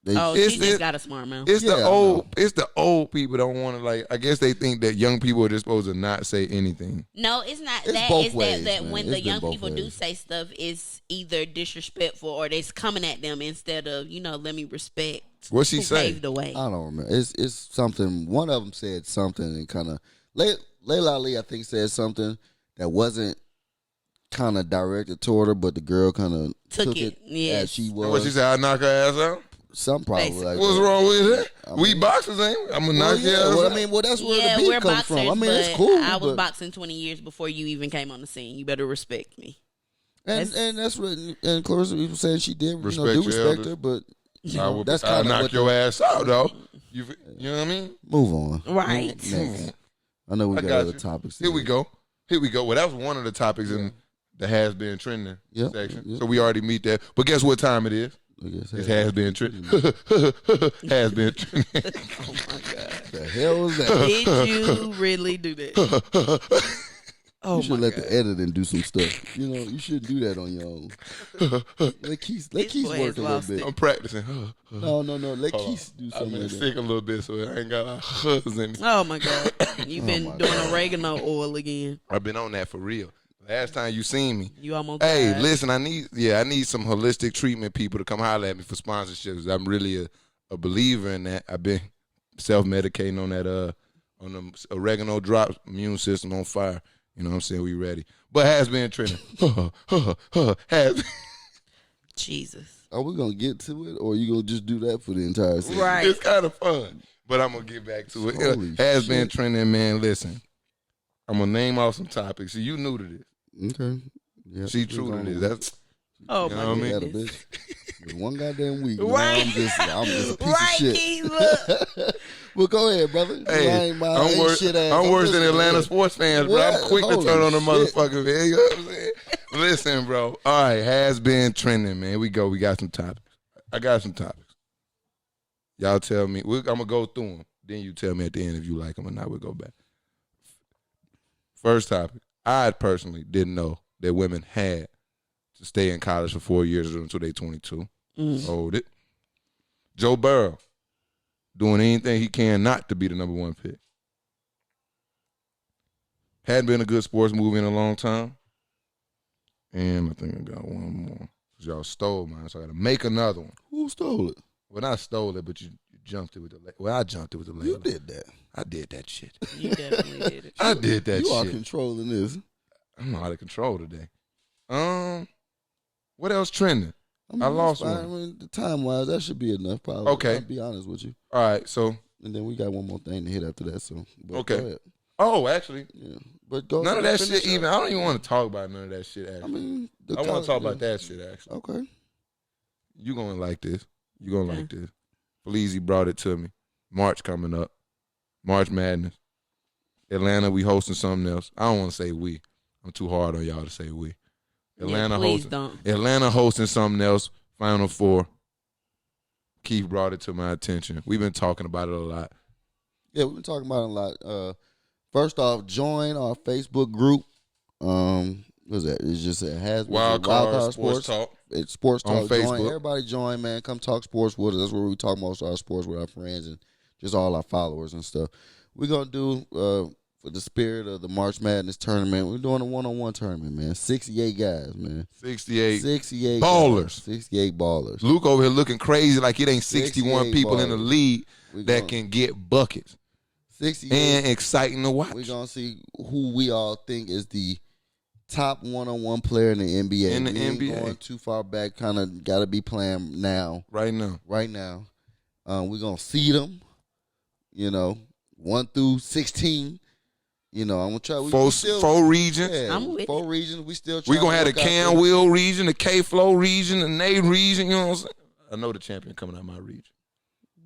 they Oh, It's- she just it- got a smart mouth. It's Yeah, the I old. know. It's the old people don't want to like. I guess they think that young people are just supposed to not say anything. No, it's not It's that. both It's ways, that man. when It's the been young both people do ways. say stuff, it's either disrespectful or they's coming at them instead of, let me respect What she who say? paved the way. I don't remember. It's something. One of them said something and kind of Layla Ali, I think, said something that wasn't kind of directed toward her, but the girl kind of Took it, yes. as she was. What she said? I knock her ass out. Some probably Basically. like What's that. wrong with that? I We mean- boxers ain't. We? I'm gonna Well, knock your yeah, ass well, out. I mean, well, that's where Yeah, the beef we're comes boxers, from. I mean, but it's cool. I was but- boxing 20 years before you even came on the scene. You better respect me. and that's what. And Clarissa was saying she did. Respect do your respect elders. her, but I would, that's I'll kind of knock what your ass out, though. You know what I mean? move on. Right. Next. I know we I got got other you. topics. Here we go. Well, that was one of the topics in the has been trending Yep, section. yep. So we already meet that. But guess what time it is? I guess It that- has been trending. Has been trending. The hell was that? Did you really do that? Oh you should my let God. the editing do some stuff. You know, you shouldn't do that on your own. Let Keith This boy work has a little lost bit. I'm practicing. No. Let Hold Keith on. do I've something been like that. sick a little bit, so I ain't got hugs in. Oh my God. You've been my doing God. oregano oil again. I've been on that for real. Last time you seen me. You almost Hey, died. listen, I need some holistic treatment people to come holler at me for sponsorships. I'm really a believer in that. I've been self-medicating on that on the oregano drops, immune system on fire. You know what I'm saying? We ready. But has been trending. Has Jesus. Are we gonna get to it, or are you gonna just do that for the entire season? Right. It's kind of fun. But I'm gonna get back to it. Holy Has been shit. trending, man. Listen. I'm gonna name off some topics. See, you new to this. Okay. Yeah. She true to this. That's Oh You my know what I mean? Got a goodness. bitch. With one goddamn week. man, Right. I'm just a piece Right, of shit. Keith, look. Well, go ahead, brother. Hey, I'm I'm worse than listening, Atlanta man. sports fans, bro. What? I'm quick to Holy turn on the shit. motherfucker, man. You know what I'm saying? Listen, bro. All right, has been trending, man. We got some topics. I got some topics. Y'all tell me. I'm going to go through them. Then you tell me at the end if you like them or not. We'll go back. First topic. I personally didn't know that women had to stay in college for 4 years until they 22. Hold it. Joe Burrow doing anything he can not to be the number one pick. Hadn't been a good sports movie in a long time. And I think I got one more. Because y'all stole mine, so I got to make another one. Who stole it? Well, not stole it, but you jumped it with the leg. Well, I jumped it with the leg. You did that. I did that shit. You definitely did it. I did that You are shit. controlling this. I'm out of control today. What else trending? I lost that's one. fine. I mean, the time-wise, that should be enough, probably. Okay. I'll be honest with you. All right, so. And then we got one more thing to hit after that, so. But Okay. Go ahead. Oh, actually. Yeah. But go None of ahead, that finish shit up. even. I don't even want to talk about none of that shit, actually. I mean, I want to talk about that shit, actually. Okay. You going to like this. You going to like this. Felizy brought it to me. March coming up. March Madness. Atlanta, we hosting something else. I don't want to say we. I'm too hard on y'all to say we. Atlanta please hosting. don't. Atlanta hosting something else. Final Four. Keith brought it to my attention. We've been talking about it a lot. Yeah, we've been talking about it a lot. First off, join our Facebook group. What's that? It's just a has Wild Card Sports Talk. It's Sports on Talk. Join. Facebook. Everybody join, man. Come talk sports with us. That's where we talk most of our sports with our friends and just all our followers and stuff. We're gonna do for the spirit of the March Madness tournament. We're doing a 1-on-1 tournament, man. 68 guys, man. 68 68 ballers. guys. 68 ballers. Luke over here looking crazy like it ain't 61 68 people in the ballers. league We that gonna- can get buckets 68. and exciting to watch. We're going to see who we all think is the top 1-on-1 player in the NBA. In the we ain't NBA. going too far back. Kind of got to be playing now. Right now. We're going to seed them, 1 through 16. I'm going to try. Four regions. Yeah, I'm with 4 regions. We still We're trying going to have the work out Cam Will region, the K-Flow region, the Nate region. You know what I'm saying? I know the champion coming out of my region.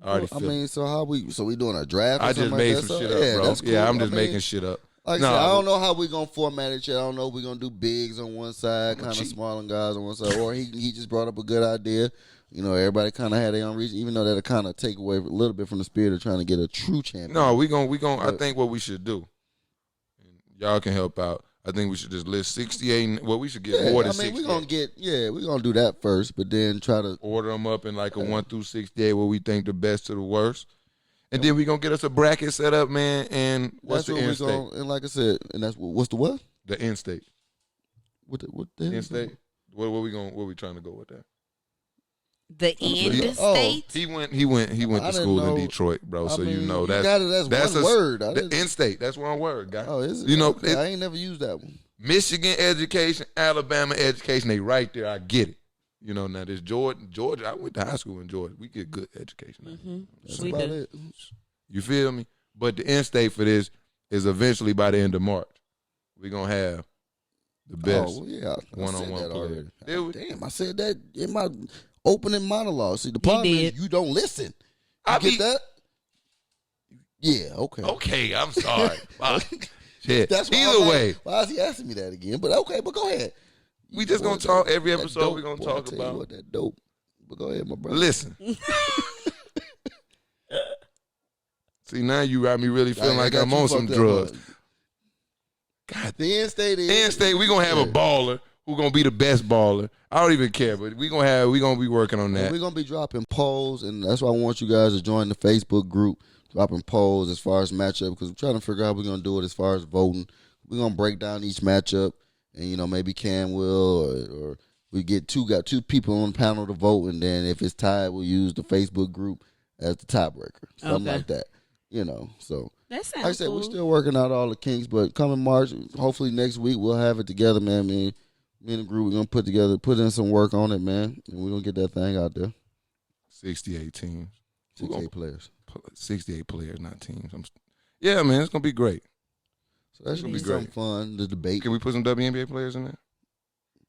I already feel it. so we doing a draft? Or I just something made like that? some So, shit up, bro. that's cool. Yeah, I'm just I mean, making shit up. Like I said, I don't know how we gonna format it yet. I don't know if we're gonna do bigs on one side, kind of cheat. smaller guys on one side, or he just brought up a good idea. Everybody kind of had their own reason, even though that'll kind of take away a little bit from the spirit of trying to get a true champion. No, we going I think what we should do, and y'all can help out. I think we should just list 68. Well, we should get more than 68. We're gonna do that first, but then try to Order them up in like a 1 through 68 where we think the best to the worst. And then we're going to get us a bracket set up, man. And what's the end state? And like I said, and that's what's the what? The end state. What the hell End is that? state. Where we trying to go with that? The end Oh. state. He went to didn't school know. in Detroit, bro. So you that's got it. That's one word. The end state. That's one word, guy. Oh, is it? Okay, I ain't never used that one. Michigan education, Alabama education, they right there. I get it. Now this Georgia. I went to high school in Georgia. We get good education. Mm-hmm. That's We about do. it. You feel me? But the end state for this is eventually by the end of March. We're going to have the best Oh, yeah. I one-on-one said that player. already. Did we? Damn, I said that in my opening monologue. See, the problem did. is you don't listen. I You get be- that? Yeah, okay. Okay, I'm sorry. Fuck. Shit. That's why Either way, why is he asking me that again? But okay, but go ahead. we just going to talk every episode. We're going to talk about. What that dope. But go ahead, my brother. Listen. See, now you got me really feeling like I'm on some drugs. God, The end state is end state, we gonna have a baller who gonna be the best baller. I don't even care, but we gonna be working on that. We're gonna be dropping polls, and that's why I want you guys to join the Facebook group, dropping polls as far as matchup, because we're trying to figure out how we're gonna do it as far as voting. We're gonna break down each matchup, and maybe Cam will, or we got two people on the panel to vote, and then if it's tied, we'll use the Facebook group as the tiebreaker, something like that. So That sounds like I said, cool. we're still working out all the kinks, but coming March, hopefully next week we'll have it together, man. Me and the group, we're gonna put in some work on it, man, and we're gonna get that thing out there. 68 teams. 68 players. 68 players, not teams. Yeah, man, it's gonna be great. So that's gonna be great. something fun. The debate. Can we put some WNBA players in there?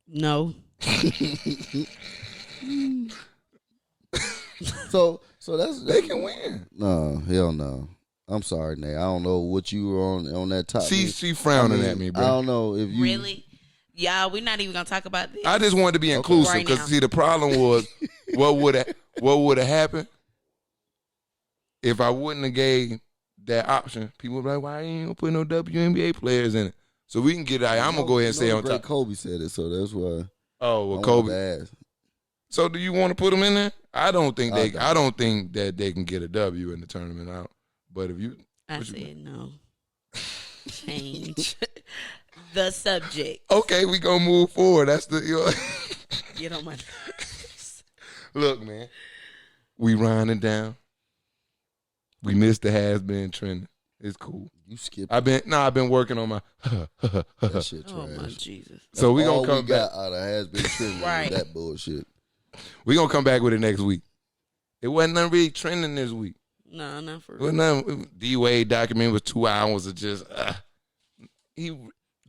No. So that's They can win. No, hell no. I'm sorry, Nate. I don't know what you were on that top. She frowning at me, bro. I don't know if you Really? Y'all, we're not even gonna talk about this. I just wanted to be inclusive Right because now. see, the problem was what would have happened if I wouldn't have gave that option. People would be like, "Why you ain't gonna put no WNBA players in it?" So we can get it. I'm gonna go ahead and say on top. Kobe said it, so that's why. Oh, well, I Kobe. wanted to ask. So do you want to put them in there? I don't think that they can get a W in the tournament out. But if you, I said no. Change the subject. okay, we gonna move forward. That's the Get on my nerves. look, man. We riding down. We missed the has-been trending. It's cool. You skipped. I've been working on my. That shit trash. Oh my Jesus. So we All gonna come we got back. out of has been trending. Right. That bullshit. We gonna come back with it next week. It wasn't nothing really trending this week. No, not for It real. wasn't nothing. D Wade document was 2 hours of just. D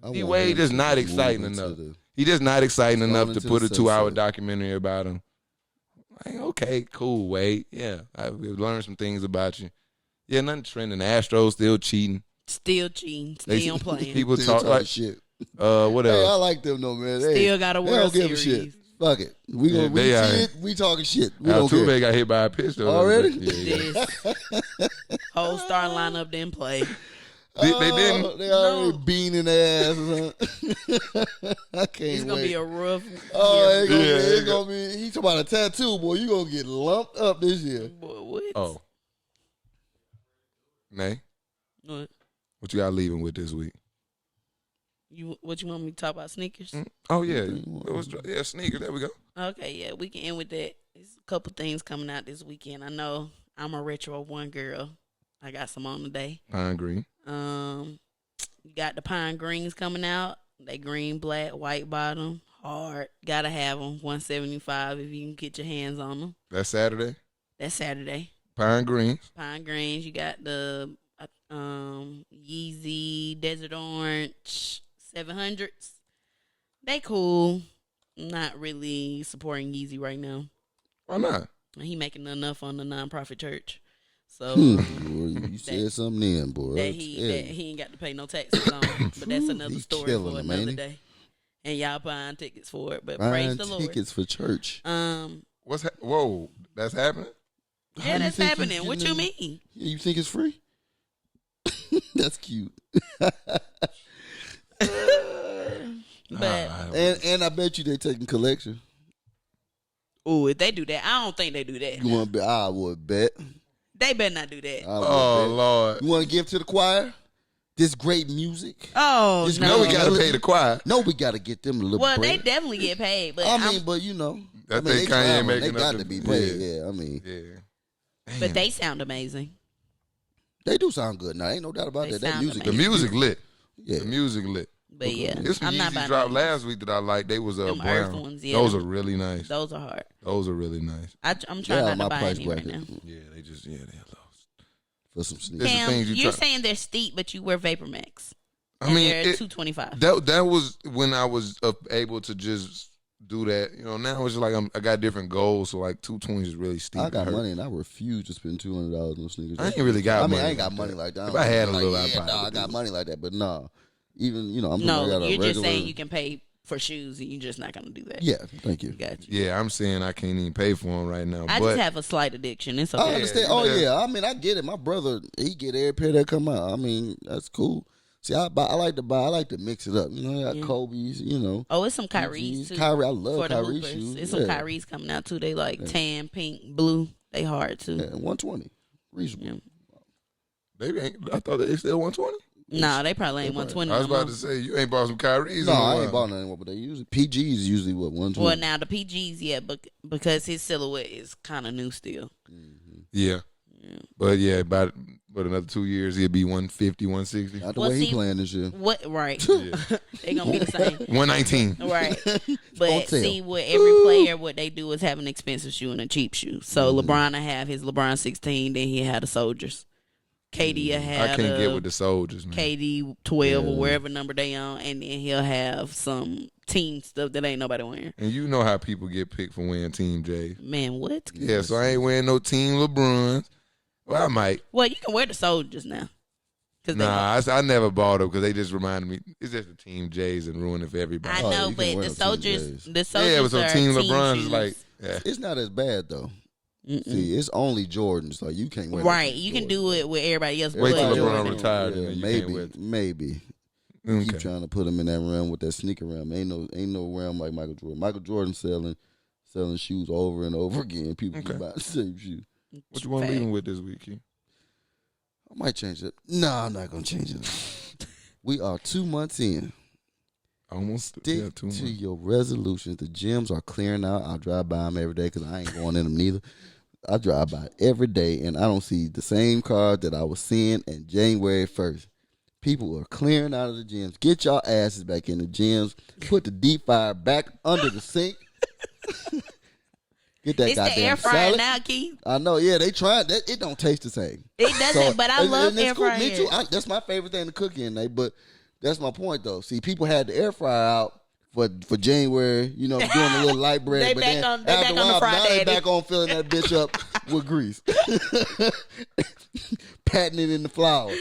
Wade just not exciting enough. He just not exciting enough to into put the a 2-hour sunset. documentary about him. Like, okay, cool, Wade. Yeah, we've learned some things about you. Yeah, nothing trending. The Astros still cheating. Still cheating. They- Still playing. People Still talk talking like shit. what Hey, I else? like them though, man. Still got a They don't World give a shit. Series. Fuck it. We Yeah, gonna we they see are. it. We talking shit. We don't Altuve care. got hit by a pitch though. Already? Yeah. This whole starting lineup didn't play. They didn't. Oh, they already No. beaning their asses. I can't It's gonna wait. be a rough Oh, year. it's gonna be. He talking about a tattoo, boy. You gonna get lumped up this year. Boy, what? Oh, Nay, What? what you got leaving with this week? What you want me to talk about? Sneakers? Oh yeah, sneakers. There we go. Okay, yeah, we can end with that. There's a couple things coming out this weekend. I know I'm a retro one girl. I got some on today. Pine green. You got the pine greens coming out. They green, black, white bottom, hard. Gotta have them. $175 if you can get your hands on them. That's Saturday. That's Saturday. Pine greens. Pine greens. You got the Yeezy Desert Orange 700s. They cool. Not really supporting Yeezy right now. Why not? He making enough on the nonprofit church. So Boy, you said something then, boy. that he ain't got to pay no taxes on. But that's another He story killing for them, another ain't he? day. And y'all buying tickets for it. But Buying praise the Lord. tickets for church. Whoa, that's happening. How Yeah, you that's think happening. What you getting mean? Yeah, you think it's free? That's cute. But And I bet you they taking collection. if they do that, I don't think they do that. You want to bet? I would bet. They better not do that. I would Oh bet. Lord. You want to give to the choir this great music? Oh This No, no. we gotta pay the choir. No, we got to get them a little. Well, they bread. definitely get paid, but I mean, but you know, That they thing Kanye traveling. making They got up to the- be paid. yeah. Yeah, I mean, Yeah. but they sound amazing. they do sound good. Now, ain't no doubt about They that. That sound music, The music lit. yeah. The music lit. But yeah, There's some I'm not Yeezys buying dropped those. last week that I like. They was Them Earth brown. ones, yeah. Those are really nice. Those are hard. Those are really nice. I'm They trying are not my to buy price any right bracket now. Yeah, they they're lost. for some sneakers. There's the Cam, things you you're try- saying they're steep, but you wear Vapor Max. I mean, they're it- $225. that was when I was able to just do that. You know, now it's just like I got different goals. So like 220 is really steep. I got It hurt. money and I refuse to spend $200 on sneakers. I ain't really got I mean, money I ain't got like money that. like that. If I had a Like, little, I'd yeah, probably I do got it. money like that, but no. Even, I got No, a you're regular. just saying you can pay for shoes, and you're just not gonna do that. Yeah, thank you. Got you. Yeah, I'm saying I can't even pay for them right now. I but just have a slight addiction. It's I okay. understand. Yeah, Oh yeah. yeah, I mean, I get it. My brother, he get every pair that come out. I mean, that's cool. See, I like to mix it up. You know, I got Kobe's. You know. Oh, it's some Kyrie's too. Kyrie, I love for the Kyrie hoopers. shoes. It's some Kyrie's coming out too. They like tan, pink, blue. They hard too. Yeah, 120, reasonable. Yeah. They ain't. I thought they still 120. Nah, they probably ain't 120. I was no about more. to say you ain't bought some Kyrie's. No, I ain't bought nothing. But they usually PGs is usually what 120. Well, now the PGs, yeah, but because his silhouette is kind of new still. Yeah. But yeah, about another 2 years, he'll be 150, 160. Not the way he playing this year. What right? Yeah. They gonna be the same. 119. Right. Don't But tell. see, what every player, what they do is have an expensive shoe and a cheap shoe. So LeBron will have his LeBron 16, then he had the Soldiers. KD will have I can't get with the Soldiers, man. KD 12 or wherever number they on, and then he'll have some team stuff that ain't nobody wearing. And you know how people get picked for wearing Team J's. Man, what? Yeah, so I ain't wearing no Team LeBrons. Well, I might. Well, you can wear the Soldiers now. Nah, I never bought them because they just reminded me. It's just the Team J's and ruin it for everybody. I Oh, know, you can but wear the them Team Soldiers, J's. the Soldiers Yeah, but so are Team team LeBron shoes. is like, yeah. It's not as bad though. See, it's only Jordans. Like you can't wear. Right, you can do it with everybody else. Wait till but LeBron Jordan. retired and then you can't wear Maybe. it. Okay. Keep trying to put him in that realm with that sneaker realm. Ain't no realm like Michael Jordan. Michael Jordan selling shoes over and over again. People keep buying the same shoe. What you want to leave him with this week, Keith? I might change it. No, I'm not gonna change it. We are 2 months in. Almost. Stick Yeah, 2 to months. your resolutions. The gyms are clearing out. I drive by them every day because I ain't going in them neither. I drive by every day and I don't see the same cars that I was seeing in January 1st. People are clearing out of the gyms. Get y'all asses back in the gyms. Put the deep fryer back under the sink. Get that It's the goddamn air fryer salad. now, Keith. I know, yeah, they tried that. It don't taste the same. It doesn't, but I love air it's cool. Me too. fryers. That's my favorite thing to cook in, but that's my point though. See, people had the air fryer out for January, you know, doing a little light bread. They but back then on- they after back a on the while, fried now they daddy. back on filling that bitch up with grease, patting it in the flour.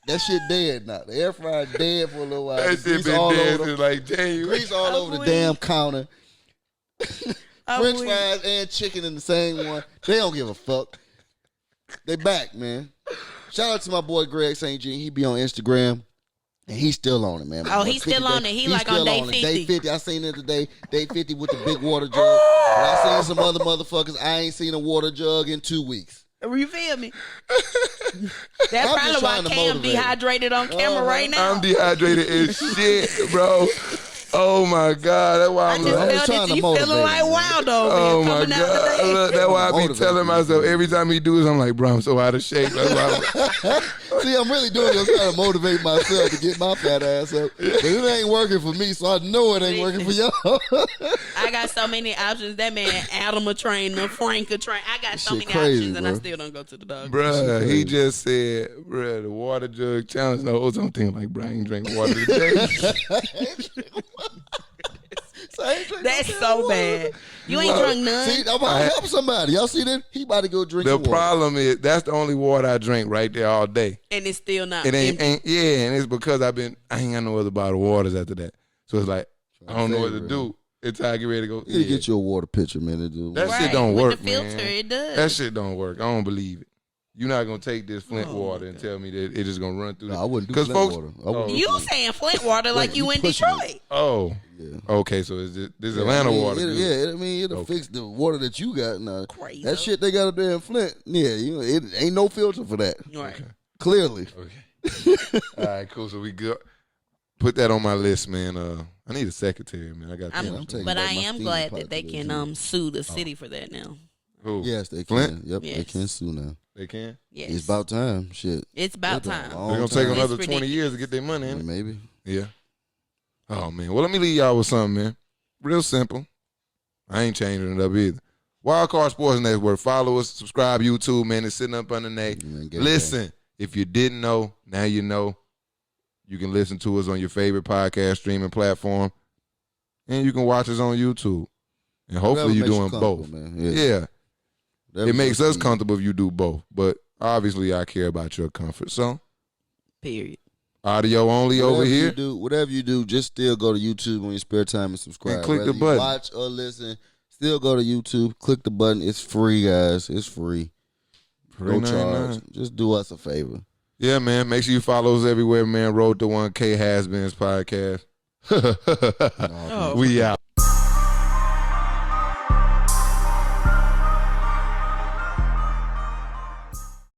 That shit dead now. The air fryer dead for a little while. That The shit grease been all dead over since the, like January. grease all over the damn counter. French fries and chicken in the same one. They don't give a fuck. They back, man. Shout out to my boy Greg St. Jean. He be on Instagram. And he's still on it, man. Oh, he's still on it. He like on still day it. 50. Day 50. I seen it today. Day 50 with the big water jug. But I seen some other motherfuckers. I ain't seen a water jug in 2 weeks. You feel me? That's I'm probably just why trying to Cam motivate. dehydrated on camera right now. I'm dehydrated as shit, bro. Oh my God. That's why I I'm just like, just felt trying it. to You motivate feeling like him, man. wild over oh here my coming out God. today. Look, that's why I be Motivate telling me, myself man. every time he do this, I'm like, bro, I'm so out of shape. That's why See, I'm really doing this trying to motivate myself to get my fat ass up. But it ain't working for me, so I know it ain't working for y'all. I got so many options. That man, Adam a trainer, Frank a trainer. I got so Shit many crazy, options, and I bro. still don't go to the dog. Bruh, he just said, bruh, the water jug challenge. No, I'm thinking like, bruh, I ain't drink water today. That's so bad. You ain't drunk none. See, I'm about to help somebody. Y'all see that? He about to go drink The some water. problem is that's the only water I drink right there all day. And it's still not It ain't empty. yeah, and it's because I ain't got no other bottle of waters after that. So it's like I don't know what to do. It's how I get ready to go. You need to get you a water pitcher, man. To do. That Right. shit don't With work, the filter, man. it does. That shit don't work. I don't believe it. You're not gonna take this Flint Oh, water and tell me that it's just gonna run through. No, I wouldn't do 'Cause Flint folks, water. I wouldn't do You Flint. saying Flint water like Wait, you you in pushing it. Detroit. Oh, Yeah. okay. So is this Atlanta water? good? Yeah, I mean, it'll fix the water that you got now. Crazy. That shit they got up there in Flint, yeah, you know, it ain't no filter for that. Right. Clearly. Okay. All right, cool. So we good. Put that on my list, man. I need a secretary, man. I got I'm that. taking But back I my am steam glad pot that they today, can too. sue the city for that now. Who? Yes, they Flint? can. Yep, they Yes. can sue now. They can. Yes. It's about time. Shit. It's about It's been a time. long They're gonna take time. another It's 20 years to get their money in. Maybe. Yeah. Oh man. Well, let me leave y'all with something, man. Real simple. I ain't changing it up either. Wildcard Sports Network. Follow us. Subscribe. YouTube, man. It's sitting up underneath. Man, get it Listen. If you didn't know, now you know. You can listen to us on your favorite podcast streaming platform, and you can watch us on YouTube. And hopefully Whatever you're makes you doing both. comfortable, man. Yeah. Whatever It makes us you- comfortable if you do both. But obviously, I care about your comfort. So, Period. audio only Whatever over here. Whatever you do, just still go to YouTube on your spare time and subscribe. And click the Whether you button. watch or listen, still go to YouTube. Click the button. It's free, guys. It's free. No charge. $3.99. Just do us a favor. Yeah, man. Make sure you follow us everywhere, man. Road to 1K HasBeens Podcast. Oh. We out.